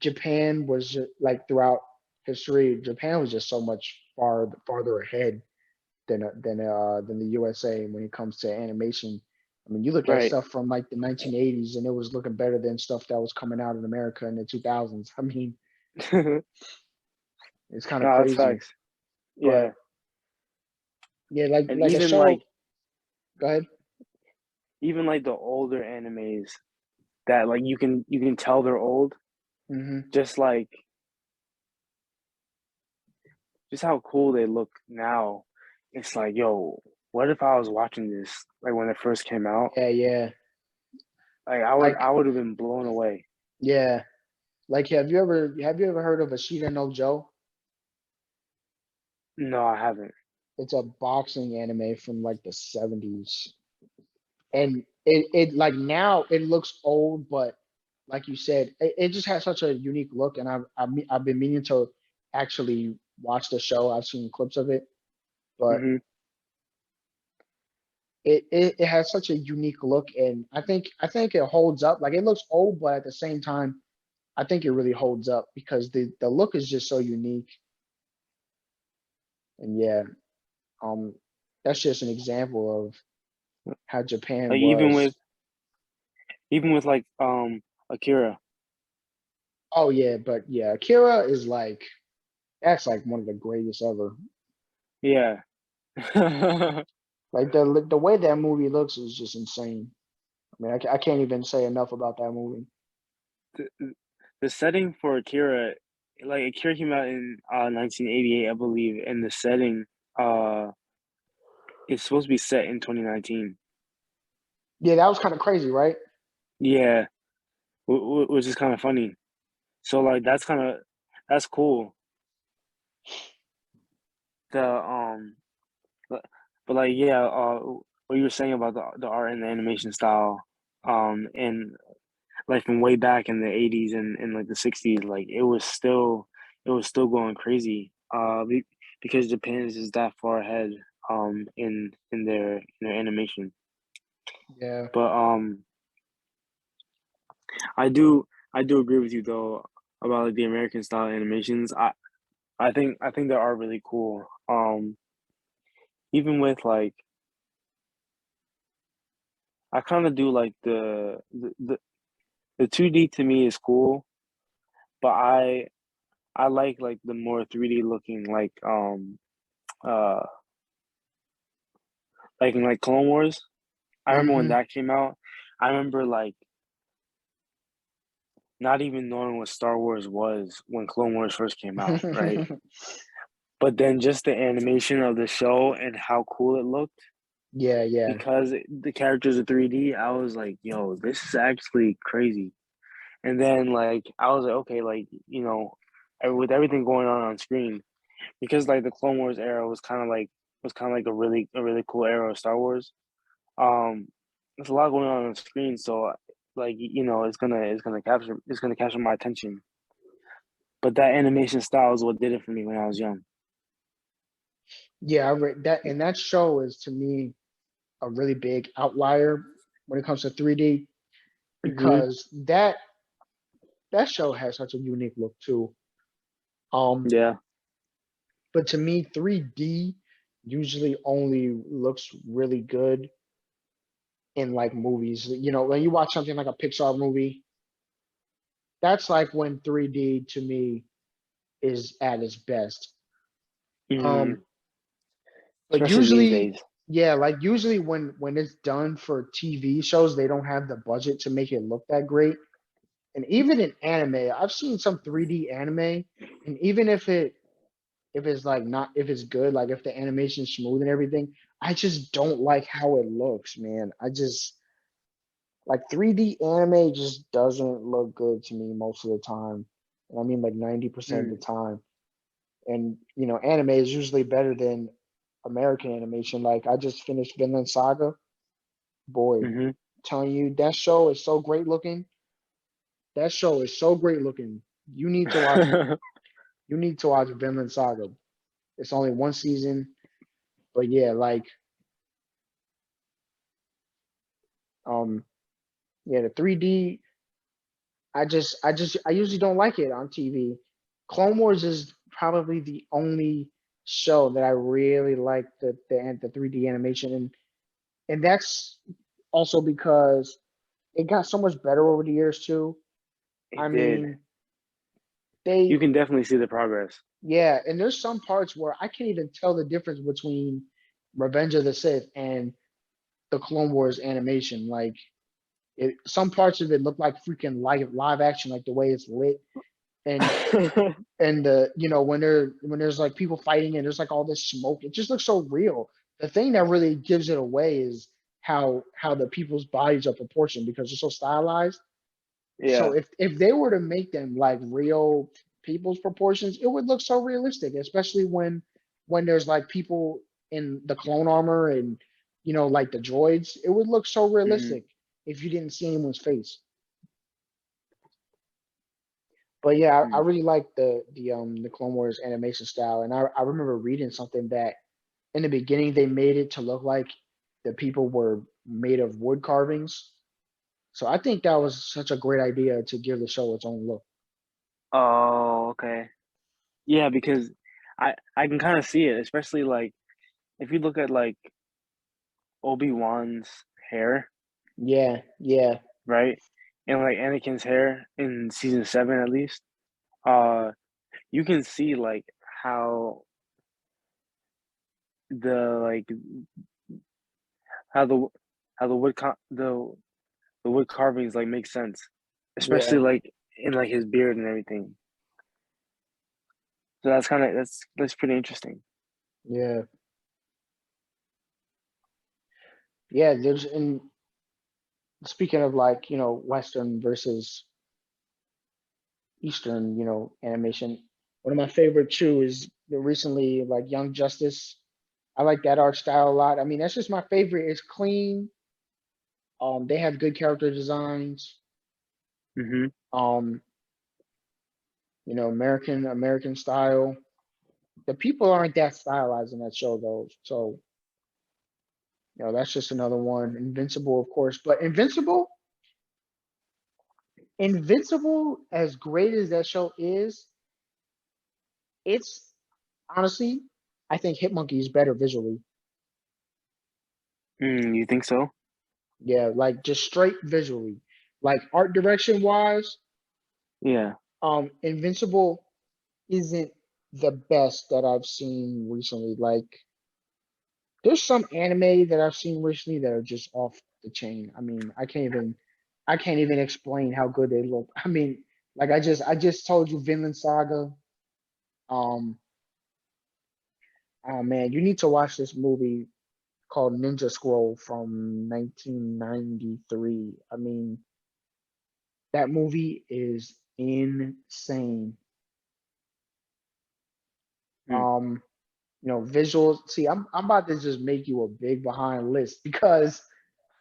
Japan was like throughout history, Japan was just so much farther ahead than the USA when it comes to animation. I mean, you look at Right. stuff from like the 1980s and it was looking better than stuff that was coming out in America in the 2000s. I mean, No, it's kind of that's crazy. facts. But Yeah. yeah, like And like a show. Go ahead. even like the older animes that like you can tell they're old, Hmm. just like just how cool they look now. It's like, yo, what if I was watching this like when it first came out? Yeah, yeah. Like Like I would have been blown away. yeah. Like have you ever heard of Ashita no Joe? No, I haven't. It's a boxing anime from like the 70s. And it like now it looks old, but like you said, it just has such a unique look. And I've been meaning to actually watch the show. I've seen clips of it, but Hmm. it has such a unique look, and I think it holds up. Like it looks old, but at the same time, I think it really holds up because the look is just so unique. And yeah, um, that's just an example of how Japan Like was. even with like Akira. Oh yeah, but yeah, Akira is like that's like one of the greatest ever. Yeah. Like the way that movie looks is just insane. I mean, I can't even say enough about that movie. The setting for Akira, like Akira came out in 1988, I believe, and the setting uh is supposed to be set in 2019. Yeah, that was kind of crazy, right? Yeah, which is kind of funny. So like that's cool. The but, but like yeah, what you were saying about the art and the animation style, and like from way back in the 80s and like the 60s, like it was still going crazy. Because Japan is just that far ahead in their animation. Yeah. But I do agree with you though about like the American style animations. I think they are really cool. Even with like I kind of do like the 2D to me is cool, but I like the more 3D looking uh like in like Clone Wars. I remember when Hmm. that came out. I remember like not even knowing what Star Wars was when Clone Wars first came out, right? But then just the animation of the show and how cool it looked Yeah, yeah. because the characters are 3D, I was like, yo, this is actually crazy. And then like I was like, okay, like, with everything going on screen, because like the Clone Wars era was kind of like a really cool era of Star Wars. Um, there's a lot going on screen, so like it's gonna capture my attention. But that animation style is what did it for me when I was young. Yeah, I read that, and that show is to me a really big outlier when it comes to 3D Hmm. because that show has such a unique look too. Um, Yeah. but to me, 3D usually only looks really good in like movies. You know, when you watch something like a Pixar movie, that's like when 3D to me is at its best. Hmm. Um, but Especially these usually, days. yeah, like usually when it's done for TV shows, they don't have the budget to make it look that great. And even in anime, I've seen some 3D anime, and even if it's like not if it's good, like if the animation's smooth and everything, I just don't like how it looks, man. I just like 3D anime just doesn't look good to me most of the time. And I mean like 90% of the Mm. time. And anime is usually better than American animation. Like I just finished Vinland Saga. Boy, Hmm. telling you that show is so great looking. That show is so great looking. You need to watch you need to watch Vinland Saga. It's only one season, but yeah, like um yeah, the 3D I usually don't like it on TV. Clone Wars is probably the only show that I really like the 3D animation and that's also because it got so much better over the years too. I It did. mean, You they can definitely see the progress. yeah, and there's some parts where I can't even tell the difference between Revenge of the Sith and the Clone Wars animation. Like some parts of it look like freaking live action, like the way it's lit, and the when there's like people fighting and there's like all this smoke, it just looks so real. The thing that really gives it away is how the people's bodies are proportioned because they're so stylized. So Yeah. if they were to make them like real people's proportions, it would look so realistic, especially when there's like people in the clone armor and like the droids. It would look so Hmm. realistic if you didn't see anyone's face. But yeah, I really like the Clone Wars animation style, and I remember reading something that in the beginning they made it to look like the people were made of wood carvings. So I think that was such a great idea to give the show its own look. Oh, okay. Yeah, because I can kind of see it, especially like if you look at like Obi-Wan's hair, Yeah, yeah, right? And like Anakin's hair in season 7 at least. Uh you can see like how the like how the how the the wood carvings like make sense, especially yeah, like in like his beard and everything. So that's pretty interesting. yeah, yeah. There's in speaking of like Western versus Eastern animation. One of my favorite too is the recently like Young Justice. I like that art style a lot. I mean, that's just my favorite. It's clean. They have good character designs. Hmm. Um, American style. The people aren't that stylized in that show though, so That's just another one. Invincible, of course, but Invincible, as great as that show is, it's honestly, I think Hitmonkey is better visually. You think so? Yeah, like just straight visually, like art direction wise. Yeah. Invincible isn't the best that I've seen recently. Like, there's some anime that I've seen recently that are just off the chain. I mean, I can't even explain how good they look. I mean, like I just told you Vinland Saga. Um, oh man, you need to watch this movie called Ninja Scroll from 1993. I mean, that movie is insane. Hmm. Visuals. See, I'm about to just make you a big behind list because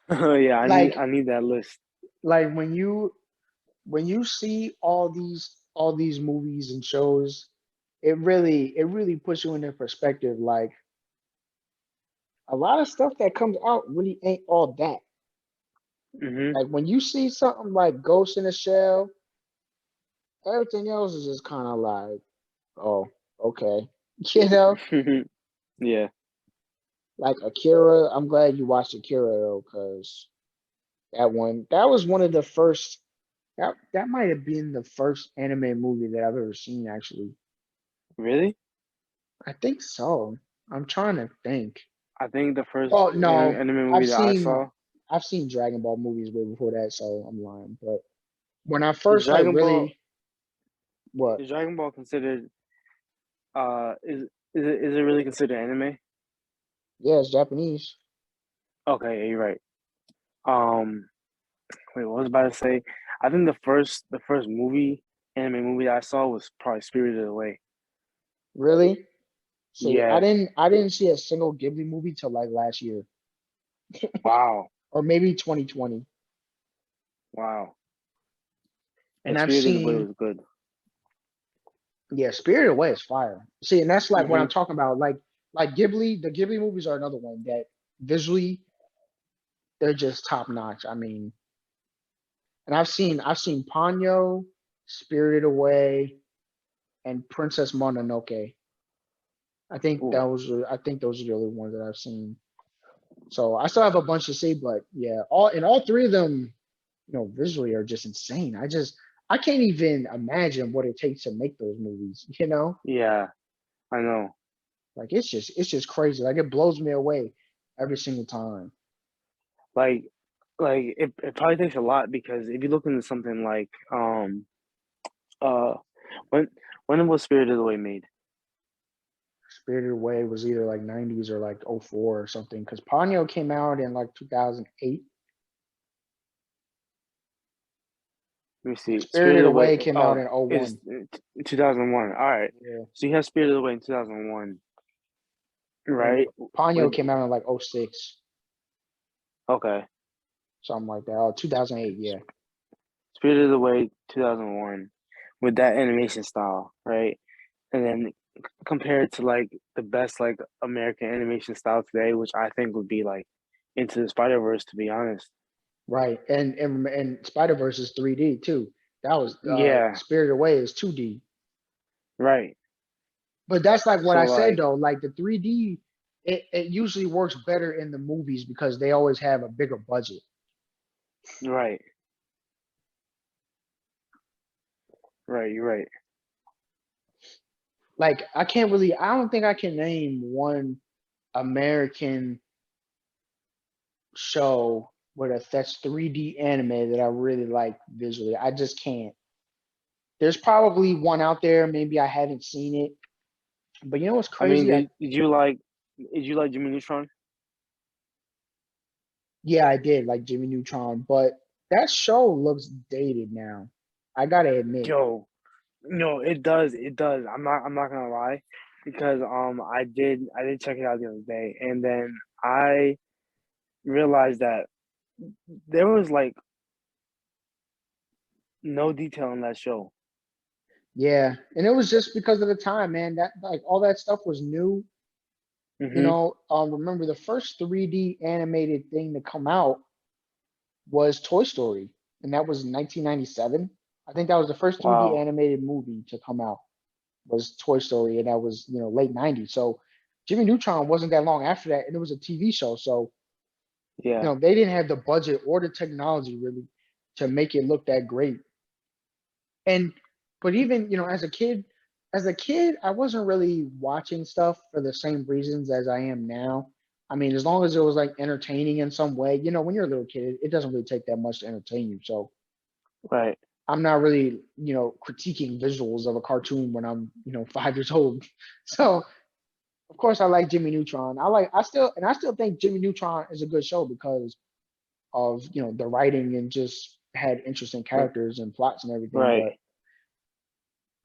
Yeah, like I need that list. like when you see all these movies and shows, it really puts you into perspective. Like a lot of stuff that comes out really ain't all that. Hmm. Like when you see something like Ghost in the Shell, everything else is just kind of like, oh, okay. You know, Yeah. like Akira. I'm glad you watched Akira though, because that was one of the first. That might have been the first anime movie that I've ever seen. Actually, Really? I think so. I'm trying to think. I think the first Oh no, anime I've movie that I seen saw I've seen Dragon Ball movies way before that, so I'm lying. But when I is first like Dragon Ball. really what? Is Dragon Ball considered? Is it really considered anime? Yeah, it's Japanese. Okay, yeah, you're right. Um, wait, what was I about to say? I think the first anime movie that I saw was probably Spirited Away. Really? See, Yeah. I didn't see a single Ghibli movie till like last year Wow. or maybe 2020. Wow. Yeah, And I've Spirited Away seen was good. yeah, Spirited Away is fire. See, and that's like what I'm Hmm. talking about. Like Ghibli, the Ghibli movies are another one that visually they're just top notch. I mean, and I've seen Ponyo, Spirited Away, and Princess Mononoke. Ooh. I think those are the only ones that I've seen. So I still have a bunch to see, but yeah, all three of them, visually are just insane. I can't even imagine what it takes to make those movies, Yeah, I know. Like it's just crazy. Like it blows me away every single time. Like it probably takes a lot because if you look into something like uh when was Spirited Away made? Spirited Away was either like 90s or like '04 or something because Ponyo came out in like 2008. Let me And see. Spirited Spirited Away Away. came out Oh, in '01. it's 2001. All right. Yeah. So you have Spirited Away in 2001, And right? Ponyo With came out in like '06, okay, something like that. Oh, 2008, yeah. Spirited Away 2001 with that animation style, right? And then compare it to like the best like American animation style today, which I think would be like Into the Spider Verse, to be honest. Right. And Spider-Verse is 3D too. That was Yeah, Spirited Away is 2D. right. But that's like what So I said like, though, like the 3D it usually works better in the movies because they always have a bigger budget. right, right, you're right. Like I don't think I can name one American show that's 3D anime that I really like visually. I just can't. There's probably one out there, maybe I haven't seen it. But you know what's I mean, crazy? did you like Jimmy Neutron? Yeah, I did like Jimmy Neutron, but that show looks dated now. I gotta admit. Yo, no, it does. I'm not gonna lie, because I did check it out the other day, and then I realized that there was like no detail in that show. Yeah, and it was just because of the time, man. That like all that stuff was new, Mm-hmm. remember the first 3D animated thing to come out was Toy Story, and that was 1997. I think that was the first 3D Wow. animated movie to come out was Toy Story, and that was late '90s. So Jimmy Neutron wasn't that long after that, and it was a TV show. So Yeah. they didn't have the budget or the technology really to make it look that great. And but even as a kid, I wasn't really watching stuff for the same reasons as I am now. I mean, as long as it was like entertaining in some way, when you're a little kid, it doesn't really take that much to entertain you. So Right. I'm not really, critiquing visuals of a cartoon when I'm, 5 years old. So of course I like Jimmy Neutron. I still think Jimmy Neutron is a good show because of, the writing and just had interesting R- characters and plots and everything. Right.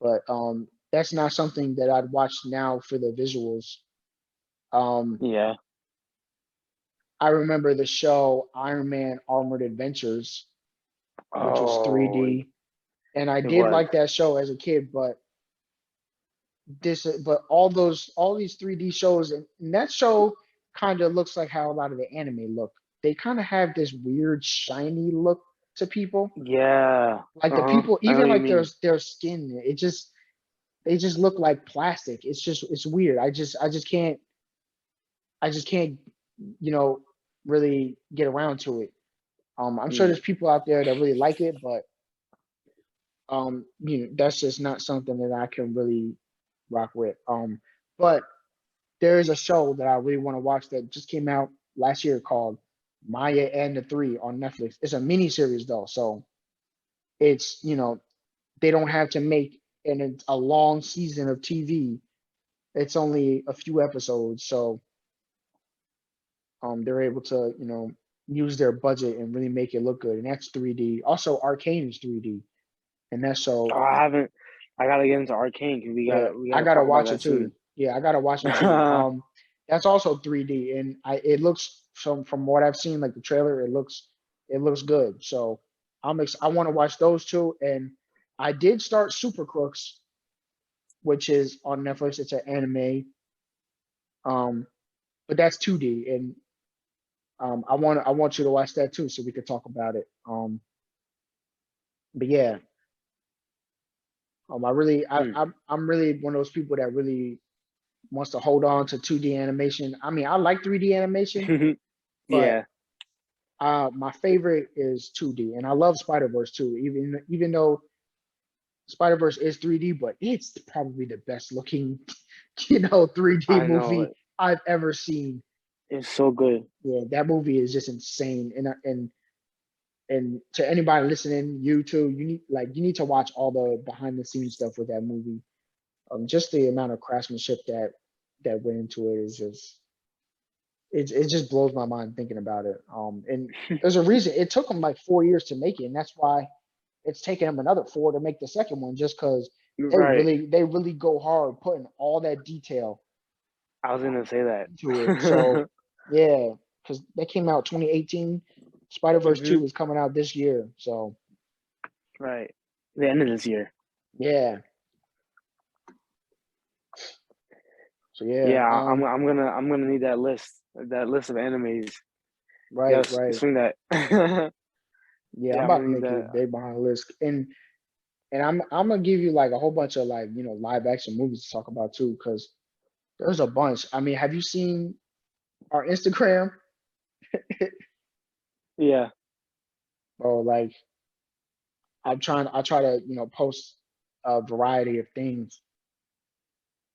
But that's not something that I'd watch now for the visuals. Um, Yeah. I remember the show Iron Man Armored Adventures, which was Oh, 3D, and I it did was. like that show as a kid. But all these 3D shows, and that show kind of looks like how a lot of the anime look. They kind of have this weird shiny look to people. Yeah. Like the Uh-huh. people, I know even what you like mean. their skin, they just look like plastic. It's weird. I just can't, you know, really get around to it. I'm sure Mm. there's people out there that really like it, but that's just not something that I can really rock with. But there is a show that I really want to watch that just came out last year called Maya and the Three on Netflix. It's a mini series though, so it's they don't have to make a long season of TV. It's only a few episodes, so they're able to use their budget and really make it look good. And that's 3D. Also, Arcane is 3D, and that's Oh, so I haven't. I gotta get into Arcane because yeah. we I gotta gotta talk about watch it that soon. too. Yeah, I gotta watch it too. That's also 3D, and it looks from what I've seen, like the trailer, it looks good. So I want to watch those two, and I did start Super Crooks, which is on Netflix. It's an anime, um, but that's 2D, and I want you to watch that too, so we could talk about it. But yeah, I really, Hmm. I'm really one of those people that really wants to hold on to 2D animation. I mean, I like 3D animation, but Yeah, my favorite is 2D, and I love Spider Verse too. Even though Spider Verse is 3D, but it's probably the best looking, 3D I know movie it. I've ever seen. It's so good. Yeah, that movie is just insane, and to anybody listening, you too, you need to watch all the behind the scenes stuff with that movie. Just the amount of craftsmanship that went into it is just it just blows my mind thinking about it. And there's a reason it took them like 4 years to make it, and that's why it's taken them another four to make the second one, just because Right. they really go hard putting all that detail I was gonna say that. into it. So yeah, because that came out 2018. Spider Verse Hmm. 2 is coming out this year. So Right. The end of this year. yeah, so yeah, Yeah, I'm gonna need that list of enemies. right, Yes, right. swing that. Yeah, I'm Yeah, I'm about gonna to need make it that. big behind the list, and I'm gonna give you like a whole bunch of like live action movies to talk about too, because there's a bunch. I mean, have you seen our Instagram? Yeah. Or like I try to post a variety of things,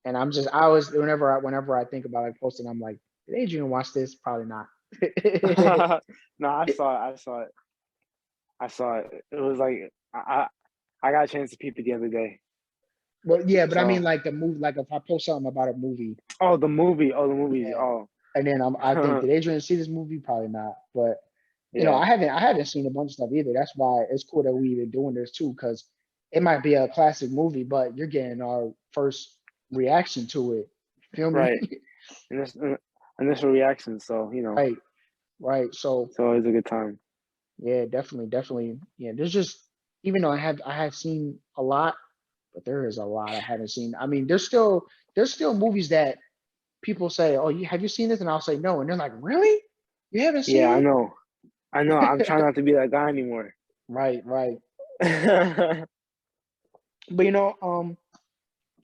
and I always whenever I think about like posting, I'm like, did Adrian watch this? Probably not. No, I saw it. I saw it. I saw it. It was like I got a chance to peep it the other day. Well, yeah, but I mean So, like the movie, like if I post something about a movie, oh, the movie. Oh, the movies. yeah, Oh, and then I think did Adrian see this movie? Probably not. But yeah. I haven't seen a bunch of stuff either. That's why it's cool that we even doing this too, because it might be a classic movie, but you're getting our first reaction to it. Feel me? Right. And this initial reaction. So Right, right. So it's always a good time. yeah, definitely, definitely. Yeah, there's just even though I have seen a lot, but there is a lot I haven't seen. I mean, there's still movies that people say, "Oh, have you seen this?" And I'll say no, and they're like, "Really? You haven't Yeah, I seen know. I know. I'm trying it?" not to be that guy anymore. Right, right. Mhm. But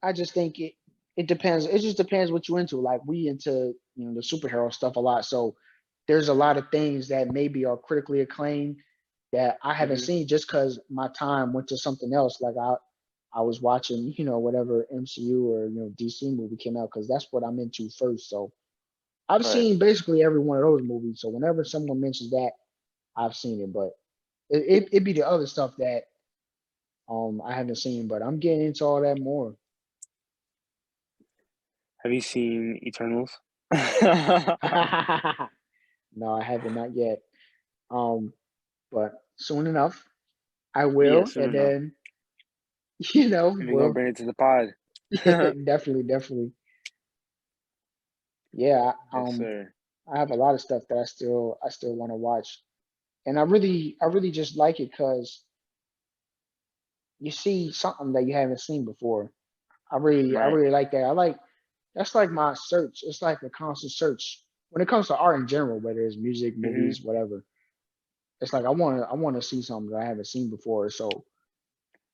I just think it depends. It just depends what you into. Like we into the superhero stuff a lot, so there's a lot of things that maybe are critically acclaimed that I haven't seen just because my time went to something else. Like I was watching whatever MCU or DC movie came out because that's what I'm into first. So I've Right. seen basically every one of those movies. So whenever someone mentions that, I've seen it. But it'd be the other stuff that I haven't seen. But I'm getting into all that more. Have you seen Eternals? No, I haven't, not yet. Um, but soon enough, I Yeah, will, soon and enough. then And we're gonna we'll bring it to the pod. definitely, definitely, yeah. Yes, sir. I have a lot of stuff that I still want to watch, and I really just like it because you see something that you haven't seen before. I Right. really like that. I like that's like my search. It's like a constant search when it comes to art in general, whether it's music, Hmm. movies, whatever. It's like I want to see something that I haven't seen before. So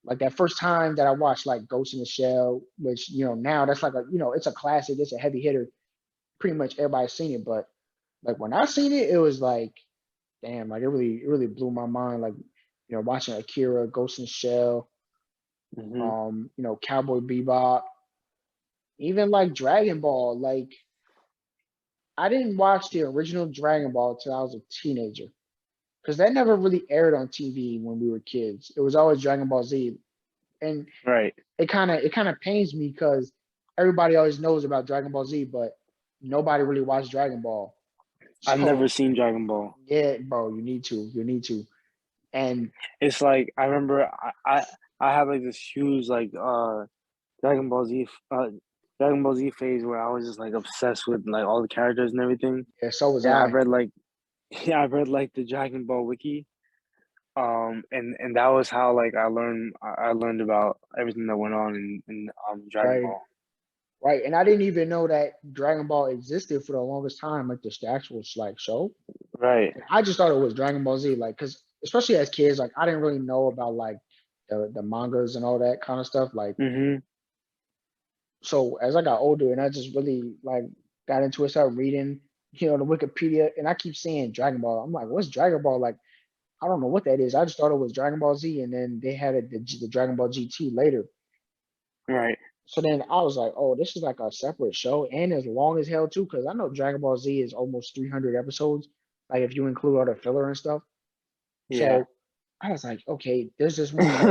like that first time that I watched like Ghost in the Shell, which now that's like it's a classic, it's a heavy hitter. Pretty much everybody's seen it, but like when I seen it, it was like, damn, like it really blew my mind. Like watching Akira, Ghost in the Shell, Hmm. Cowboy Bebop, even like Dragon Ball. Like I didn't watch the original Dragon Ball till I was a teenager because that never really aired on TV when we were kids. It was always Dragon Ball Z, and Right. it kind of pains me because everybody always knows about Dragon Ball Z, but nobody really watched Dragon Ball. I've never So seen Dragon Ball. yeah, bro, you need to. And It's like I remember I had like this huge like Dragon Ball Z Dragon Ball Z phase where I was just like obsessed with like all the characters and everything. yeah, so was And I I. read like yeah, I read like the Dragon Ball wiki. And that was how like I learned about everything that went on in Dragon Right, Ball. right. And I didn't even know that Dragon Ball existed for the longest time, like the actual like show. Right. I just thought it was Dragon Ball Z, like, because especially as kids, like I didn't really know about like the mangas and all that kind of stuff. Like, Mhm. so as I got older and I just really like got into it, started reading, the Wikipedia, and I keep seeing Dragon Ball. I'm like, what's Dragon Ball? Like, I don't know what that is. I just thought it was Dragon Ball Z, and then they had the Dragon Ball GT later. Right. So then I was like, oh, this is like a separate show and as long as hell too, because I know Dragon Ball Z is almost 300 episodes, like if you include all the filler and stuff. Yeah. So I was like, okay, there's this one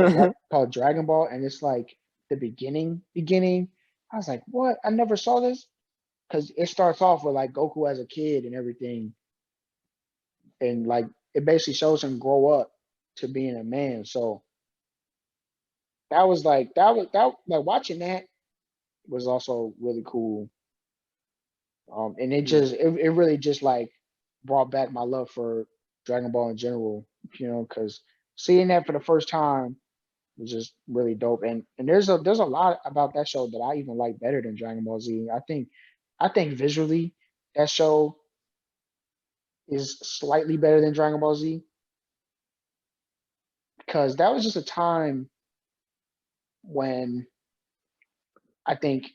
called Dragon Ball, and it's like the beginning. I was like, what? I never saw this because it starts off with like Goku as a kid and everything, and like it basically shows him grow up to being a man. So that like watching that was also really cool. And Mm. it really just like brought back my love for Dragon Ball in general, because seeing that for the first time was just really dope. And there's a lot about that show that I even like better than Dragon Ball Z. I think visually that show is slightly better than Dragon Ball Z because that was just a time when I think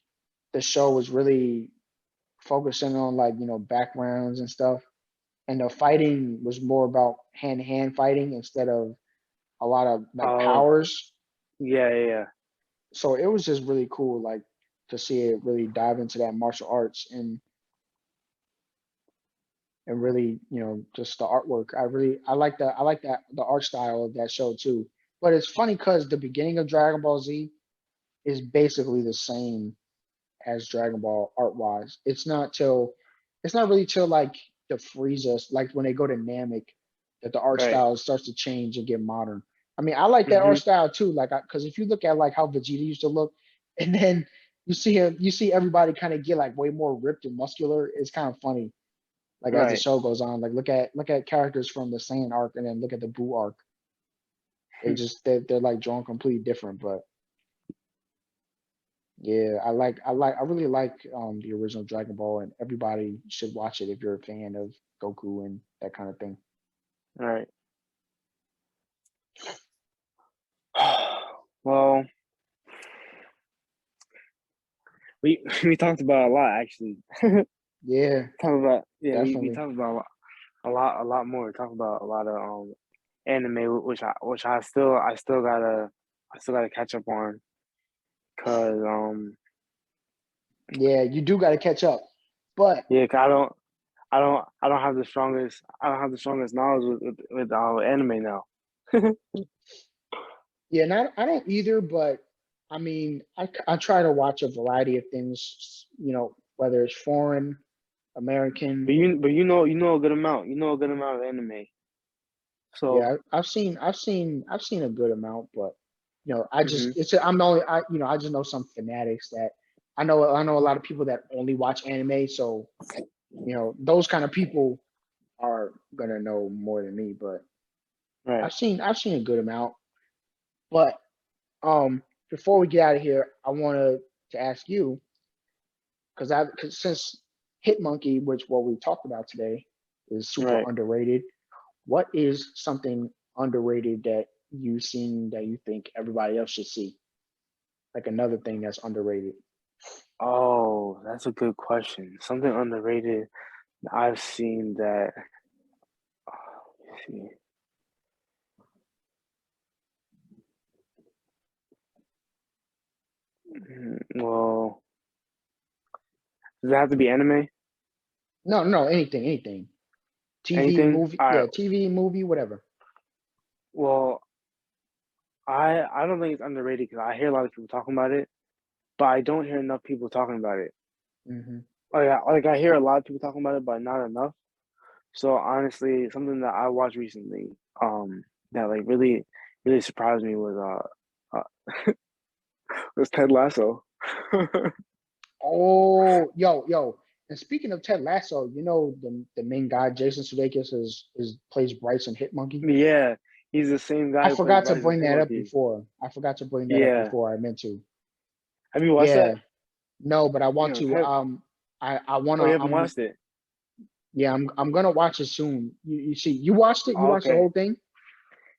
the show was really focusing on like backgrounds and stuff, and the fighting was more about hand to hand fighting instead of a lot of like Oh, powers. yeah, yeah, yeah. So it was just really cool, like to see it really dive into that martial arts and really, just the artwork. I like that the art style of that show too. But it's funny because the beginning of Dragon Ball Z is basically the same as Dragon Ball art wise. It's not really till like the Frieza, like when they go to Namek, that the art Right. style starts to change and get modern. I mean, I like that art Mhm. style too, like because if you look at like how Vegeta used to look, and then you see everybody kind of get like way more ripped and muscular. It's kind of funny. Like as the Right. show goes on, like look at characters from the Saiyan arc, and then look at the Buu arc. They're like drawn completely different, but Yeah, I really like the original Dragon Ball, and everybody should watch it if you're a fan of Goku and that kind of thing. Right. Well, we talked about a lot actually. Yeah, Talk about we definitely. talked about a lot more. Talk about a lot of anime, which I still gotta catch up on, cause Yeah, you do got to catch up. But yeah, 'cause I don't have the strongest knowledge with anime now. yeah, not I don't either, but I mean, I try to watch a variety of things, whether it's foreign, American. You know a good amount. You know a good amount of anime. So Yeah, I've seen a good amount, but I just hmm I'm only I just know some fanatics that I know a lot of people that only watch anime, so those kind of people are gonna know more than me, but right, I've seen a good amount. But before we get out of here, I wanted to ask you cause since Hitmonkey, which what we talked about today, is super right. underrated. What is something underrated that you've seen that you think everybody else should see? Like another thing that's underrated. Oh, that's a good question. Something underrated I've seen that. Let me see. Well, does it have to be anime? No, no, anything. TV, Anything? movie, All right. yeah, TV, movie, whatever. Well, I don't think it's underrated because I hear a lot of people talking about it, but I don't hear enough people talking about it. Hmm. Like I hear a lot of people talking about it, but not enough. So honestly, something that I watched recently, that like really surprised me was Ted Lasso. Oh, yo. And speaking of Ted Lasso, the main guy, Jason Sudeikis, is plays Bryce in Hitmonkey. Yeah, he's the same guy I who plays forgot to Bryce in bring that up Hitmonkey. before. I forgot to bring that up Yeah, before I meant to. have you watched that? Yeah, no, but I You want know, to. Ted. I Oh, you wanna. haven't watched it? Yeah, I'm gonna watch it soon. You see, you watched it. You Oh, watched the okay. whole thing.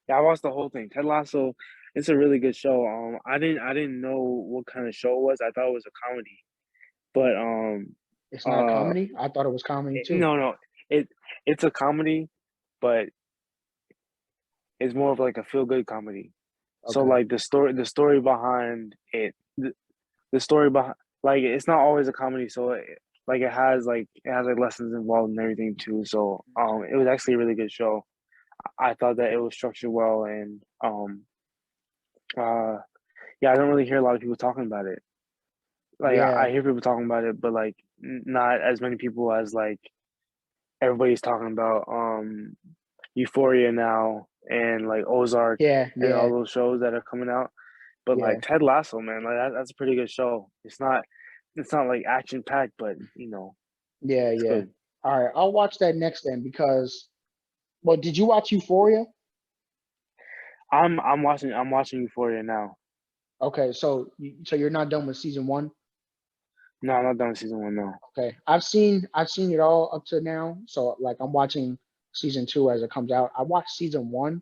Yeah, I watched the whole thing. Ted Lasso, it's a really good show. I didn't know what kind of show it was. I thought it was a comedy, but It's not a uh, comedy. I thought it was comedy too. no, it it's a comedy, but it's more of like a feel good comedy. So Okay. like the story behind it, the story behind like it's not always a comedy. So like it has like lessons involved and everything too. So it was actually a really good show. I thought that it was structured well and uh yeah, I don't really hear a lot of people talking about it. Like Yeah. I hear people talking about it, but like not as many people as like everybody's talking about Euphoria now and like Ozark Yeah. and all Yeah. those shows that are coming out. But like Yeah. Ted Lasso, man, like that's a pretty good show. It's not like action packed, but Yeah. it's Yeah. good. All right. I'll watch that next then because. Well, did you watch Euphoria? I'm watching Euphoria now. Okay. So you're not done with season one. No, I'm not done with season one now. Okay. I've seen it all up to now. So like I'm watching season two as it comes out. I watched season one.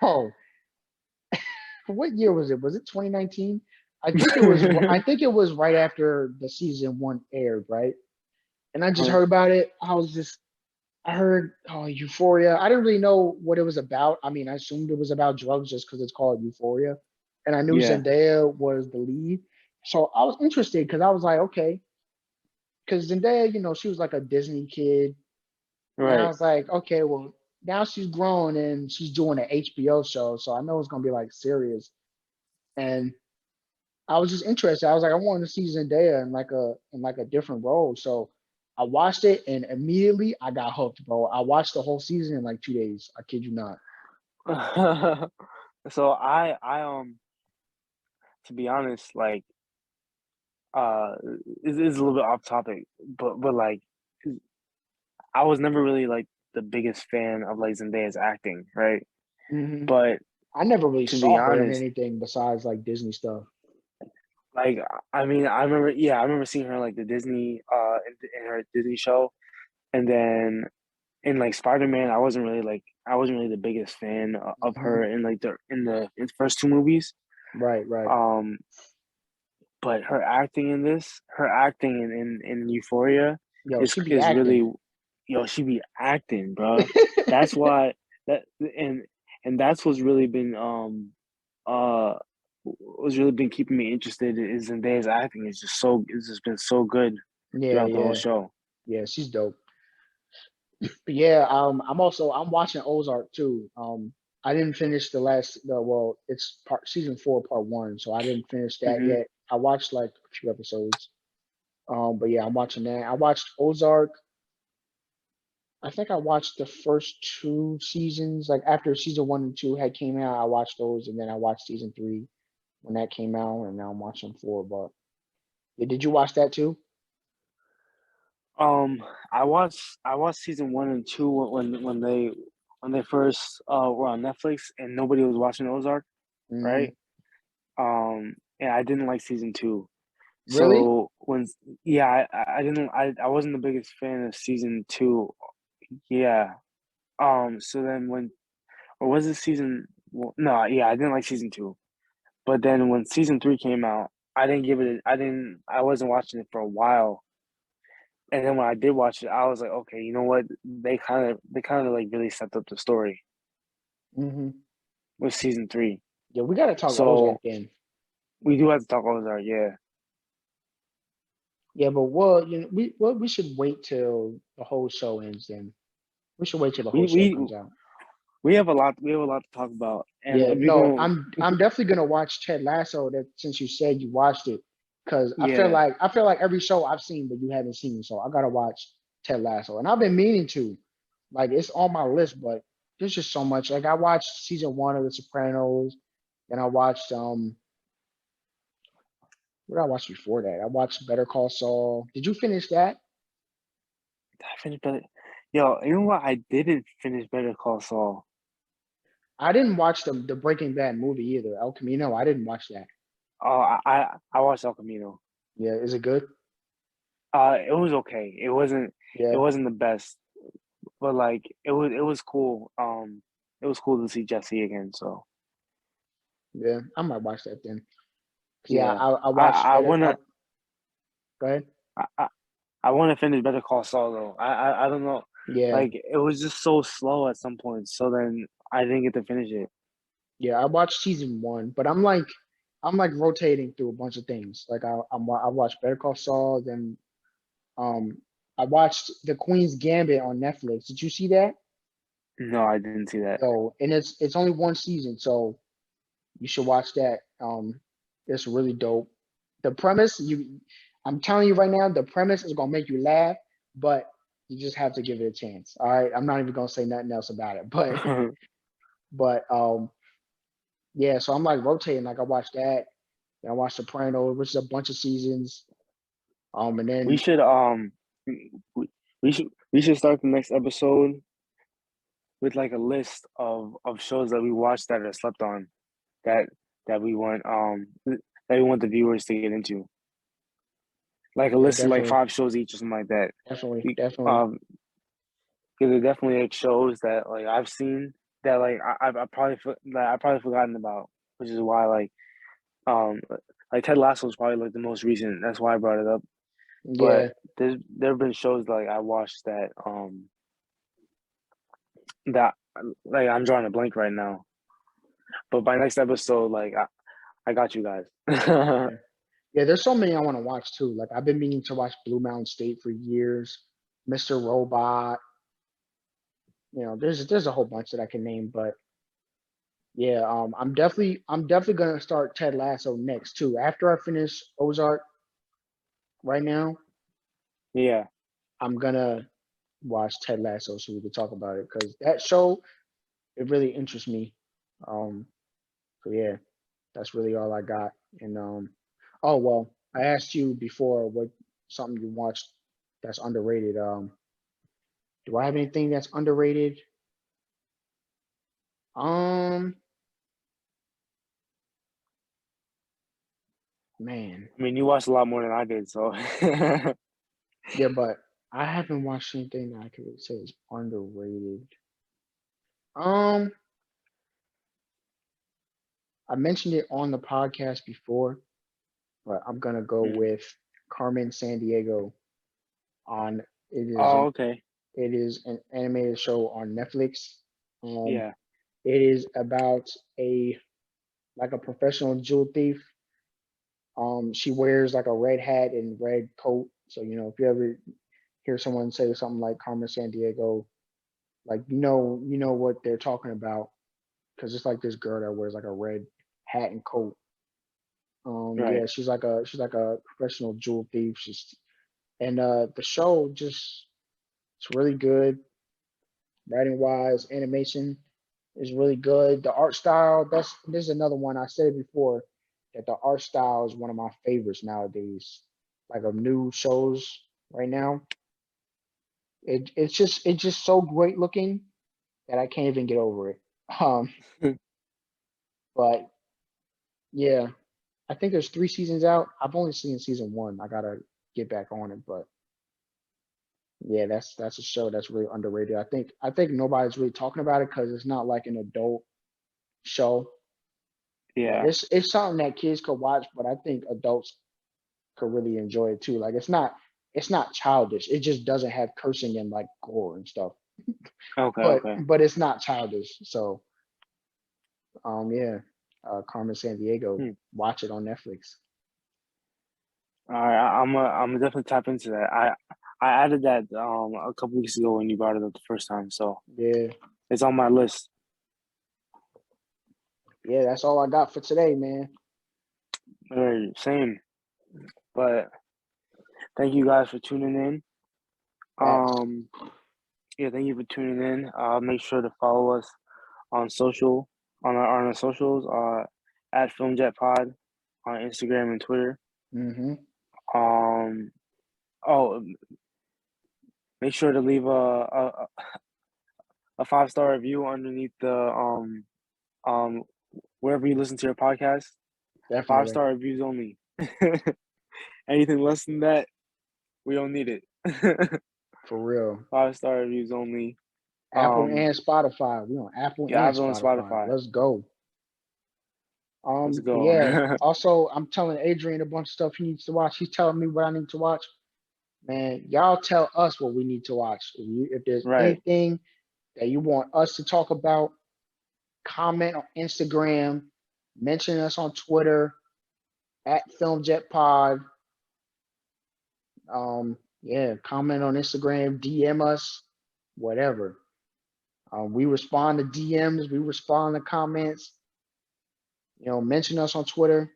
Bro, what year was it? Was it 2019? I think it was right after the season one aired, right? And I just Huh? heard about it. I heard Euphoria. I didn't really know what it was about. I mean, I assumed it was about drugs just because it's called Euphoria. And I knew Yeah, Zendaya was the lead. So I was interested because I was like, okay, because Zendaya, she was like a Disney kid. And I right. was like, okay, well, now she's grown and she's doing an HBO show. So I know it's gonna be like serious. And I was just interested. I was like, I wanted to see Zendaya in like a different role. So I watched it and immediately I got hooked, bro. I watched the whole season in like 2 days. I kid you not. So I to be honest, like uh is a little bit off topic, but like I was never really like the biggest fan of like Zendaya's acting, right? Hmm. But I never really to be saw her in honest, anything besides like Disney stuff. Like, I mean, I remember seeing her like the Disney, in her Disney show, and then in like Spider-Man, I wasn't really the biggest fan of Hmm. her in like in the first two movies. Right, right. Um, but her acting in Euphoria Yo, she be is acting. really, yo, she be acting, bro. That's why that and that's what's really been uh what's really been keeping me interested is Zendaya's acting is just it's just been so good Yeah, throughout the whole yeah, show. yeah. She's dope. But yeah, I'm watching Ozark too. I didn't finish well, it's season 4, part 1, so I didn't finish that Hmm. yet. I watched like a few episodes. But yeah, I'm watching that. I watched Ozark. I think I watched the first 2 seasons. Like after season 1 and 2 had came out, I watched those, and then I watched season 3 when that came out, and now I'm watching 4. But yeah, did you watch that too? Um, I watched season one and two when they first were on Netflix and nobody was watching Ozark, Hmm. right? And I didn't like season two. Really? So I didn't I wasn't the biggest fan of season two. Yeah. So then when or was it season no, yeah, I didn't like season two. But then when season three came out, I wasn't watching it for a while. And then when I did watch it, I was like, okay, you know what? They kind of like really set up the story Hmm. with season three. Yeah, we gotta talk Ozark So then. we do have to talk Ozark, yeah. Yeah, but well, we should wait till the whole show ends. Then we should wait till the whole We show we comes out. we have a lot to talk about, Yeah, and we're no, going, I'm definitely gonna watch Ted Lasso. That since you said you watched it, because yeah. I feel like every show I've seen, but you haven't seen, so I gotta watch Ted Lasso, and I've been meaning to. Like it's on my list, but there's just so much. Like I watched season 1 of The Sopranos, then I watched what did I watch before that? I watched Better Call Saul. Did you finish that? I finished better. Yo, you know what? I didn't finish Better Call Saul. I didn't watch the Breaking Bad movie either. El Camino. I didn't watch that. Oh, I watched El Camino. Yeah, is it good? It was okay. It Yeah, wasn't the best, but like it was cool. It was cool to see Jesse again. So yeah. I might watch that then. Yeah, yeah, I watched I Better. wanna Go ahead. I, I want to finish Better Call Saul though. I don't know. Yeah, Like it was just so slow at some point. So then I didn't get to finish it. yeah. I watched season 1, but I'm like rotating through a bunch of things. Like I watched Better Call Saul, then um I watched The Queen's Gambit on Netflix. Did you see that? No, I didn't see that. So, and it's only 1 season, so you should watch that. It's really dope. The premise, I'm telling you right now, the premise is gonna make you laugh, but you just have to give it a chance. All right, I'm not even gonna say nothing else about it, but but yeah. So I'm like rotating. Like I watched that, and I watched Sopranos, which is a bunch of seasons. And we then should we, we should start the next episode with like a list of shows that we watched that are slept on that that we want that we want the viewers to get into. Like a yeah, list of like definitely, five shows each or something like that. definitely, We, definitely. um because there definitely like shows that like I've seen that like I probably forgotten about, which is why um like Ted Lasso is probably like the most recent. That's why I brought it up. But Yeah, there have been shows like I watched that like I'm drawing a blank right now. But by next episode, like I got you guys. yeah, yeah. There's so many I want to watch too. Like I've been meaning to watch Blue Mountain State for years. Mr. Robot. There's a whole bunch that I can name, but yeah, I'm definitely gonna start Ted Lasso next too. After I finish Ozark right now, Yeah, I'm gonna watch Ted Lasso so we can talk about it because that show it really interests me. Um, so yeah, that's really all I got. And oh well, I asked you before what something you watched that's underrated. Do I have anything that's underrated? Um, Man, I mean, you watched a lot more than I did, so. yeah, but I haven't watched anything that I could really say is underrated. Um, I mentioned it on the podcast before, but I'm gonna go Mm. with Carmen San Diego on it is Oh, an okay. it is an animated show on Netflix. Um, Yeah. it is about a like a professional jewel thief. She wears like a red hat and red coat. So if you ever hear someone say something like Carmen San Diego, like you know what they're talking about because it's like this girl that wears like a red hat and coat. Right. Yeah, she's like a professional jewel thief. And the show just it's really good, writing wise, animation is really good. The art style, this is another one I said it before that the art style is one of my favorites nowadays. Like of new shows right now, it's just so great looking that I can't even get over it. Um, but yeah, I think there's 3 seasons out. I've only seen season one. I gotta get back on it, but yeah, that's a show that's really underrated. I think nobody's really talking about it because it's not like an adult show. But Yeah. it's something that kids could watch, but I think adults could really enjoy it too. Like it's not childish. It just doesn't have cursing and like gore and stuff. Okay. But Okay. but it's not childish. So yeah, Carmen San Diego, Hmm. watch it on Netflix. All right. I'm definitely tap into that. I added that a couple weeks ago when you brought it up the first time, so Yeah, it's on my list. yeah, that's all I got for today, man. All right, same. But thank you guys for tuning in. Facts. Um, yeah, thank you for tuning in. Make sure to follow us on social on our socials. At Filmjet Pod on Instagram and Twitter. Mm-hmm. Um, oh, make sure to leave a 5-star review underneath the um wherever you listen to your podcast. Five Definitely. star reviews only. Anything less than that, we don't need it. For real. 5-star reviews only. Apple and Spotify. We on Apple Yeah, and Apple and Spotify. Spotify. Let's go. Let's go. Yeah. Also, I'm telling Adrian a bunch of stuff he needs to watch. He's telling me what I need to watch. Man, y'all tell us what we need to watch. If there's Right. anything that you want us to talk about, comment on Instagram, mention us on Twitter at FilmJetPod. Yeah, comment on Instagram, DM us, whatever. We respond to DMs, we respond to comments. Mention us on Twitter.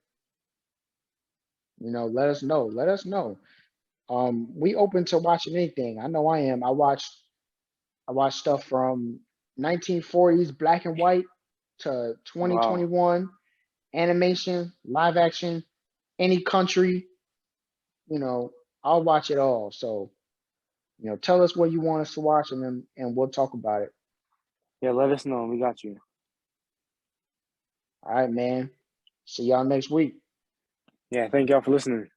Let us know. Let us know. We open to watching anything. I know I am. I watched stuff from 1940s black and white to Wow. 2021 animation, live action, any country. You know, I'll watch it all. So tell us what you want us to watch, and we'll talk about it. Yeah, let us know. We got you. All right, man. See y'all next week. Yeah, thank y'all for listening.